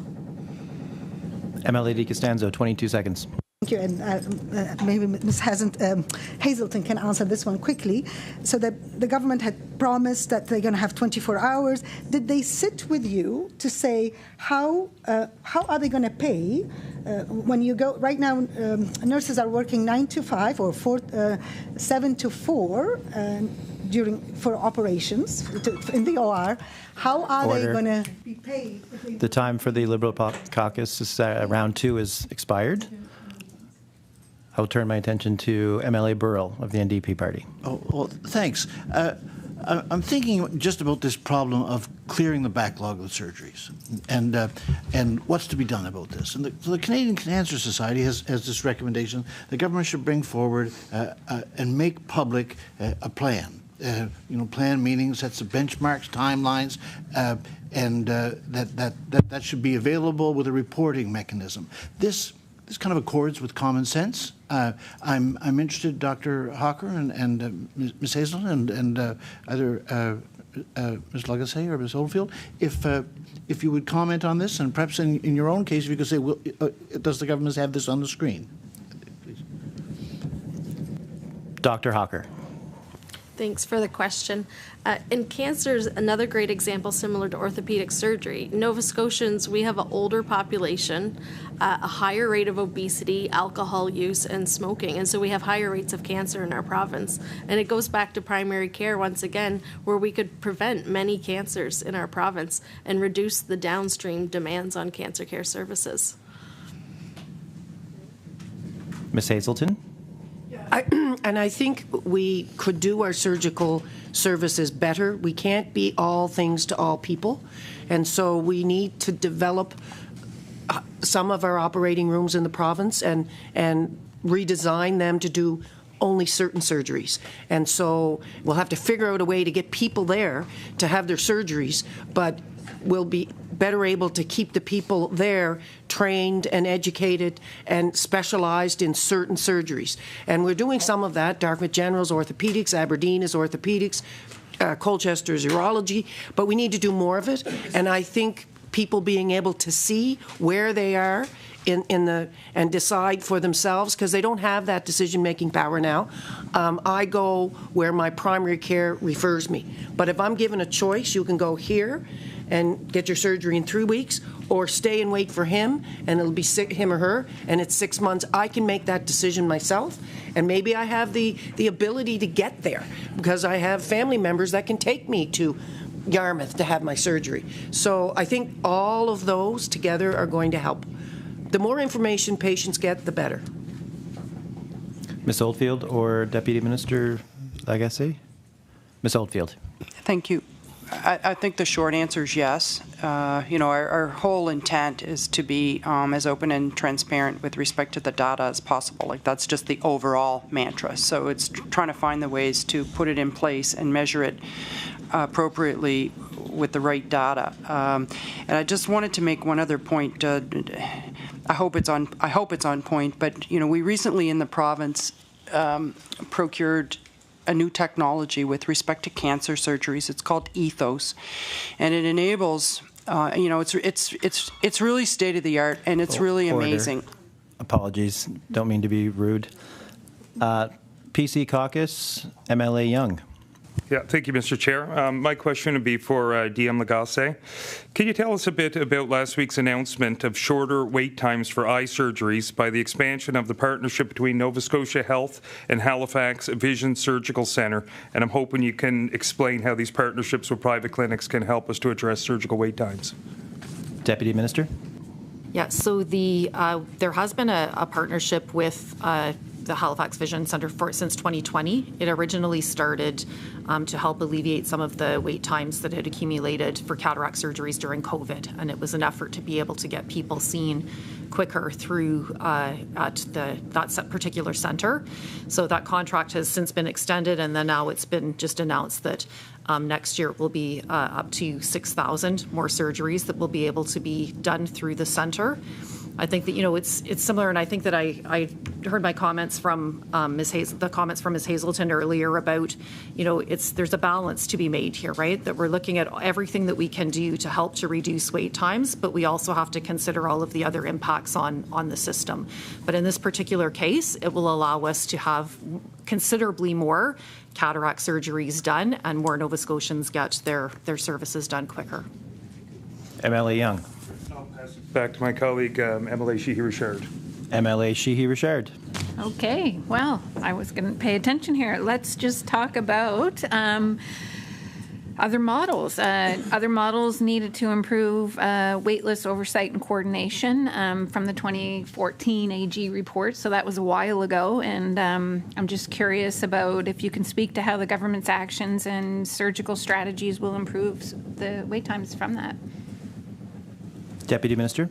MLA Di Costanzo, 22 seconds. Thank you, and maybe Ms. Hazelton can answer this one quickly. So the government had promised that they're going to have 24 hours. Did they sit with you to say how are they going to pay when you go? Right now, nurses are working 9 to 5 or 7 to 4 for operations in the OR. How are they going to be paid? The time for the Liberal caucus is round 2 is expired. I will turn my attention to MLA Burrell of the NDP party. Oh, well, thanks. I'm thinking just about this problem of clearing the backlog of surgeries and what's to be done about this. And the Canadian Cancer Society has this recommendation: the government should bring forward and make public a plan. Plan meaning sets of benchmarks, timelines, and that should be available with a reporting mechanism. This kind of accords with common sense. I'm interested, Dr. Hawker and Ms. Hazelton and either Ms. Lagassé or Ms. Oldfield, if you would comment on this, and perhaps in your own case, if you could say, does the government have this on the screen? Please. Dr. Hawker. Thanks for the question. And cancer is another great example similar to orthopedic surgery. Nova Scotians, we have an older population, a higher rate of obesity, alcohol use, and smoking. And so we have higher rates of cancer in our province. And it goes back to primary care once again, where we could prevent many cancers in our province and reduce the downstream demands on cancer care services. Ms. Hazelton? Yeah, And I think we could do our surgical services better. We can't be all things to all people. And so we need to develop some of our operating rooms in the province and redesign them to do only certain surgeries. And so we'll have to figure out a way to get people there to have their surgeries, but we'll be better able to keep the people there trained and educated and specialized in certain surgeries. And we're doing some of that. Dartmouth General's orthopedics, Aberdeen is orthopedics, Colchester is urology, but we need to do more of it. And I think people being able to see where they are and decide for themselves, because they don't have that decision-making power now. I go where my primary care refers me. But if I'm given a choice, you can go here and get your surgery in 3 weeks, or stay and wait for him, and it'll be him or her, and it's 6 months. I can make that decision myself, and maybe I have the ability to get there, because I have family members that can take me to Yarmouth to have my surgery. So I think all of those together are going to help. The more information patients get, the better. Ms. Oldfield or Deputy Minister Lagassé? Ms. Oldfield. Thank you. I think the short answer is yes. Our whole intent is to be as open and transparent with respect to the data as possible. Like, that's just the overall mantra. So it's trying to find the ways to put it in place and measure it appropriately with the right data. And I just wanted to make one other point. I hope it's on point. But we recently in the province procured a new technology with respect to cancer surgeries. It's called Ethos, and it enables. It's really state of the art, and it's really amazing. Apologies, don't mean to be rude. PC Caucus, MLA Young. Yeah, thank you, Mr. Chair. My question would be for DM Lagassé. Can you tell us a bit about last week's announcement of shorter wait times for eye surgeries by the expansion of the partnership between Nova Scotia Health and Halifax Vision Surgical Centre? And I'm hoping you can explain how these partnerships with private clinics can help us to address surgical wait times. Deputy Minister? Yeah, so there has been a partnership with the Halifax Vision Centre since 2020. It originally started to help alleviate some of the wait times that had accumulated for cataract surgeries during COVID, and it was an effort to be able to get people seen quicker through at that particular centre. So that contract has since been extended, and then now it's been just announced that next year it will be up to 6,000 more surgeries that will be able to be done through the centre. I think that it's similar, and I think that I heard my comments from Ms. Hazelton earlier about there's a balance to be made here, right? That we're looking at everything that we can do to help to reduce wait times, but we also have to consider all of the other impacts on the system. But in this particular case, it will allow us to have considerably more cataract surgeries done, and more Nova Scotians get their services done quicker. MLA Young. Back to my colleague, MLA Sheehy-Richard. MLA Sheehy-Richard. Okay, well, I was going to pay attention here. Let's just talk about other models. Other models needed to improve waitlist oversight and coordination from the 2014 AG report. So that was a while ago, and I'm just curious about if you can speak to how the government's actions and surgical strategies will improve the wait times from that. Deputy Minister?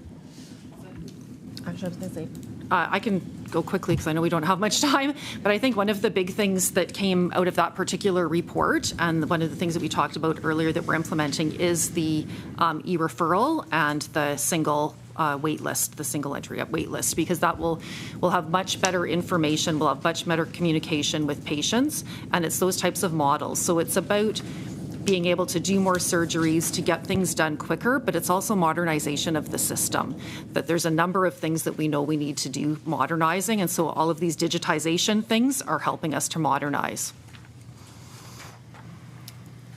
Actually, I was going to say, I can go quickly because I know we don't have much time, but I think one of the big things that came out of that particular report, and one of the things that we talked about earlier that we're implementing, is the e-referral and the single wait list, the single entry up wait list, because that will have much better information, we'll have much better communication with patients, and it's those types of models. So it's about being able to do more surgeries to get things done quicker, but it's also modernization of the system. That there's a number of things that we know we need to do modernizing, and so all of these digitization things are helping us to modernize.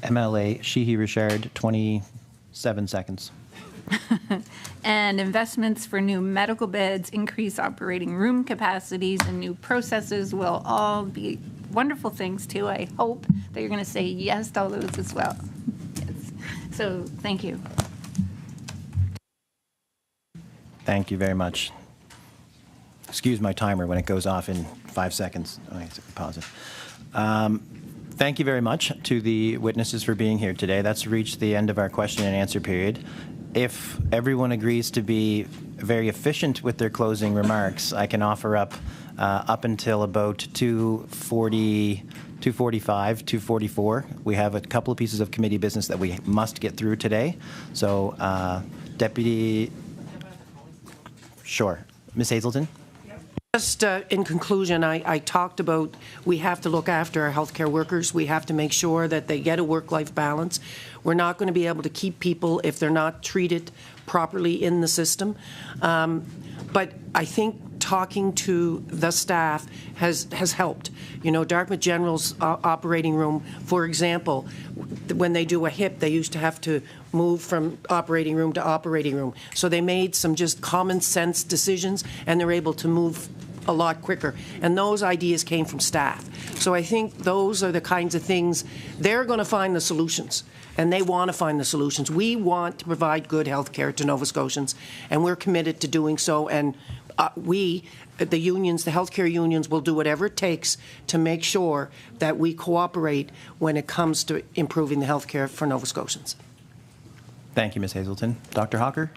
MLA Sheehy-Richard, 27 seconds. And investments for new medical beds, increased operating room capacities, and new processes will all be wonderful things too. I hope that you're going to say yes to all those as well. Yes. So thank you. Thank you very much. excuse my timer when it goes off in 5 seconds. Oh, I guess I can pause it. Thank you very much to the witnesses for being here today. That's reached the end of our question and answer period. If everyone agrees to be very efficient with their closing remarks, I can offer up until about 2:45, 2:44. We have a couple of pieces of committee business that we must get through today. So, Deputy, sure. Ms. Hazelton? Just in conclusion, I talked about we have to look after our healthcare workers. We have to make sure that they get a work-life balance. We're not going to be able to keep people if they're not treated properly in the system. But I think talking to the staff has helped. You know, Dartmouth General's operating room, for example, when they do a hip, they used to have to move from operating room to operating room. So they made some just common sense decisions, and they're able to move a lot quicker. And those ideas came from staff. So I think those are the kinds of things, they're going to find the solutions, and they want to find the solutions. We want to provide good health care to Nova Scotians, and we're committed to doing so. And we, the unions, the healthcare unions, will do whatever it takes to make sure that we cooperate when it comes to improving the health care for Nova Scotians. Thank you, Ms. Hazelton. Dr. Hawker?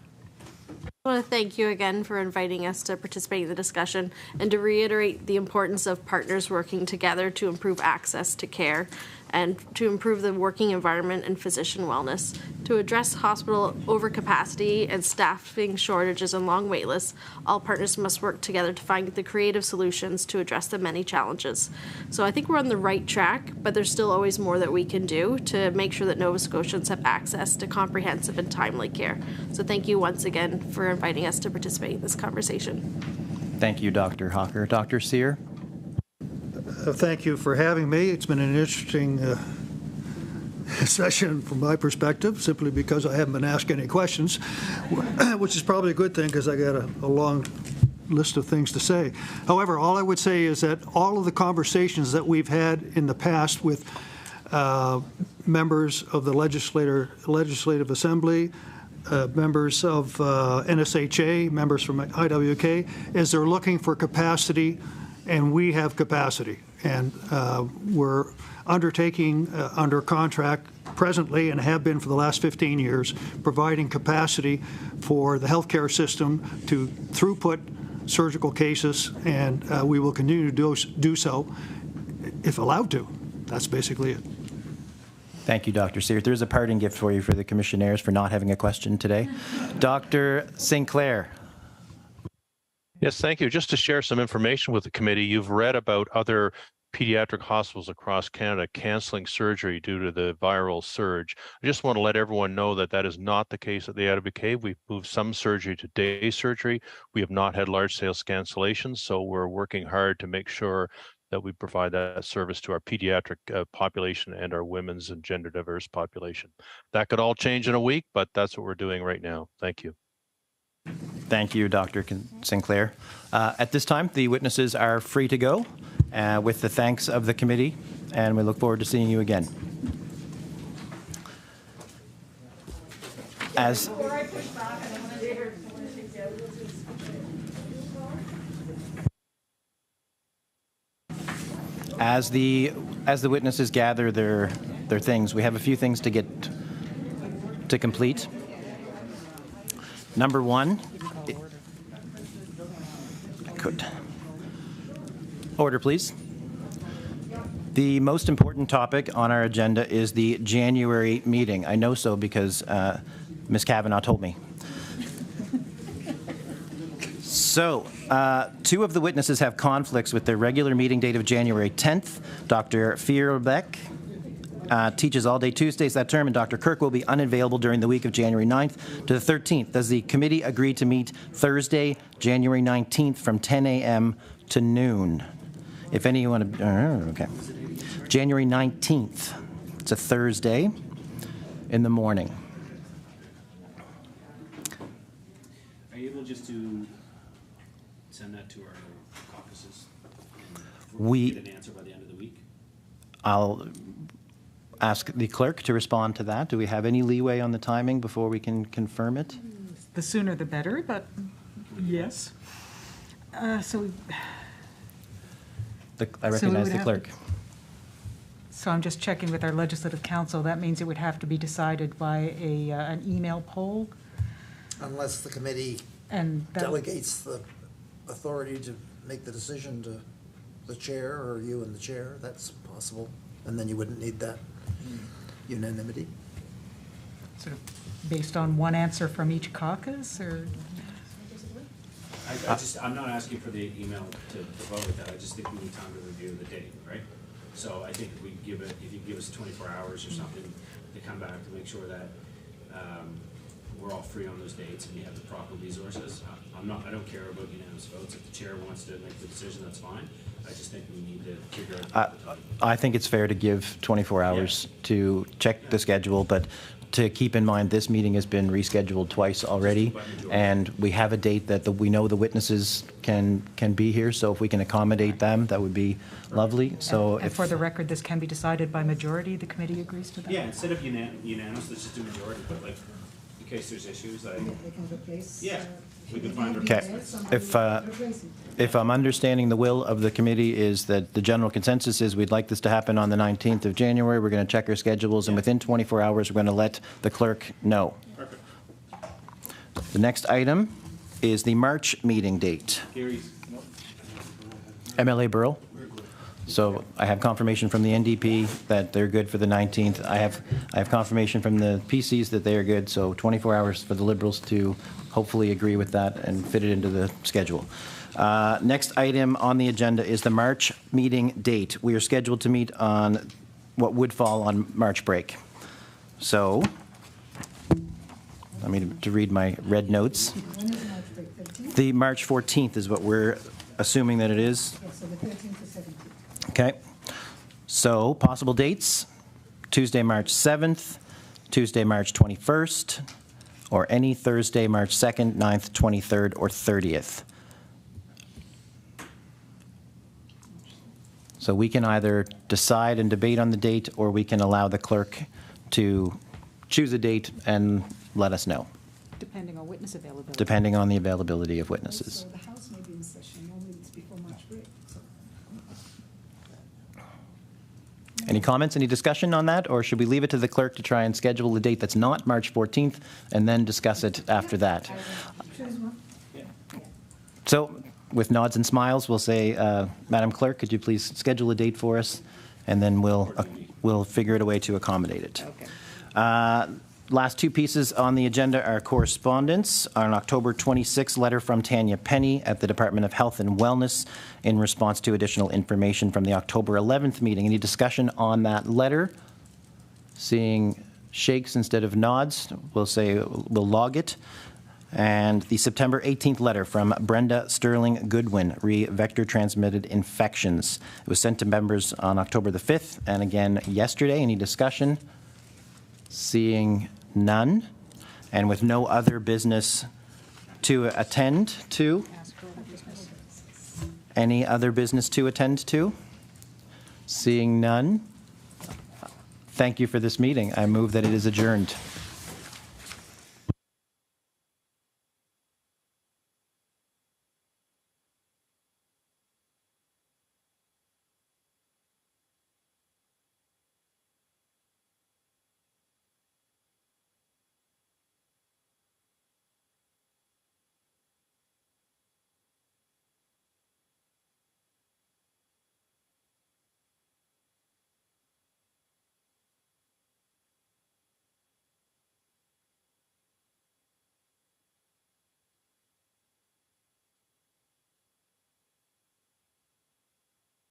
I want to thank you again for inviting us to participate in the discussion and to reiterate the importance of partners working together to improve access to care and to improve the working environment and physician wellness. To address hospital overcapacity and staffing shortages and long wait lists, all partners must work together to find the creative solutions to address the many challenges. So I think we're on the right track, but there's still always more that we can do to make sure that Nova Scotians have access to comprehensive and timely care. So thank you once again for inviting us to participate in this conversation. Thank you, Dr. Hawker. Dr. Sear? Thank you for having me. It's been an interesting session from my perspective, simply because I haven't been asked any questions, which is probably a good thing because I got a long list of things to say. However, all I would say is that all of the conversations that we've had in the past with members of the Legislative Assembly, members of NSHA, members from IWK, is they're looking for capacity, and we have capacity. And we're undertaking under contract presently, and have been for the last 15 years, providing capacity for the healthcare system to throughput surgical cases, and we will continue to do so if allowed to. That's basically it. Thank you, Dr. Sear. There's a parting gift for you for the commissionaires for not having a question today. Dr. Sinclair. Yes, thank you. Just to share some information with the committee, you've read about other pediatric hospitals across Canada canceling surgery due to the viral surge. I just want to let everyone know that that is not the case at the IWK. We've moved some surgery to day surgery. We have not had large-scale cancellations, so we're working hard to make sure that we provide that service to our pediatric population and our women's and gender diverse population. That could all change in a week, but that's what we're doing right now. Thank you. Thank you, Dr. Sinclair. At this time, the witnesses are free to go with the thanks of the committee, and we look forward to seeing you again. As the witnesses gather their things, we have a few things to get to complete. Number one, order, please. The most important topic on our agenda is the January meeting. I know so because Ms. Kavanaugh told me. So, two of the witnesses have conflicts with their regular meeting date of January 10th. Dr. Fierbeck teaches all day Tuesdays that term, and Dr. Kirk will be unavailable during the week of January 9th to the 13th. Does the committee agree to meet Thursday, January 19th from 10 a.m. to noon? If anyone, okay. January 19th, it's a Thursday in the morning. Are you able just to send that to our caucuses? We get an answer by the end of the week? I'll ask the clerk to respond to that. Do we have any leeway on the timing before we can confirm it? The sooner the better, but yes. I recognize the clerk. So I'm just checking with our legislative council. That means it would have to be decided by an email poll? Unless the committee delegates the authority to make the decision to the chair or you and the chair, that's possible. And then you wouldn't need that unanimity. Sort of based on one answer from each caucus, or? I'm not asking for the email to vote with that. I just think we need time to review the date, right? So I think if you give us 24 hours or something to come back to make sure that we're all free on those dates and you have the proper resources. I don't care about unanimous votes. If the chair wants to make the decision, that's fine. I just think we need to figure out. I think it's fair to give 24 hours to check the schedule, but to keep in mind this meeting has been rescheduled twice already, and we have a date that we know the witnesses can be here, so if we can accommodate them, that would be lovely. So and for the record, this can be decided by majority. The committee agrees to that? Yeah, instead of unanimous, let's just do majority, but like in case there's issues, They can replace. Yeah. We can find okay. If I'm understanding the will of the committee is that the general consensus is we'd like this to happen on the 19th of January. We're going to check our schedules, and within 24 hours, we're going to let the clerk know. Perfect. The next item is the March meeting date. MLA Burrell. So I have confirmation from the NDP that they're good for the 19th. I have confirmation from the PCs that they are good. So 24 hours for the Liberals to hopefully agree with that and fit it into the schedule. Next item on the agenda is the March meeting date. We are scheduled to meet on what would fall on March break. So, I mean to read my red notes. The March 14th is what we're assuming that it is. Yeah, so the 13th to 17th. Okay. So, possible dates: Tuesday, March 7th, Tuesday, March 21st, or any Thursday, March 2nd, 9th, 23rd, or 30th. So we can either decide and debate on the date, or we can allow the clerk to choose a date and let us know. Depending on witness availability. Depending on the availability of witnesses. So the House may be in session. Normally it's before March break. So. Any comments, any discussion on that, or should we leave it to the clerk to try and schedule a date that's not March 14th and then discuss it after that? Choose one. So, with nods and smiles, we'll say, Madam Clerk, could you please schedule a date for us, and then we'll figure out a way to accommodate it. Okay. Last two pieces on the agenda are correspondence. On October 26th, letter from Tanya Penny at the Department of Health and Wellness in response to additional information from the October 11th meeting. Any discussion on that letter? Seeing shakes instead of nods, we'll say we'll log it. And the September 18th letter from Brenda Sterling Goodwin, re vector transmitted infections. It was sent to members on October the 5th and again yesterday. Any discussion? Seeing none, and with no other business to attend to. Any other business to attend to? Seeing none. Thank you for this meeting. I move that it is adjourned.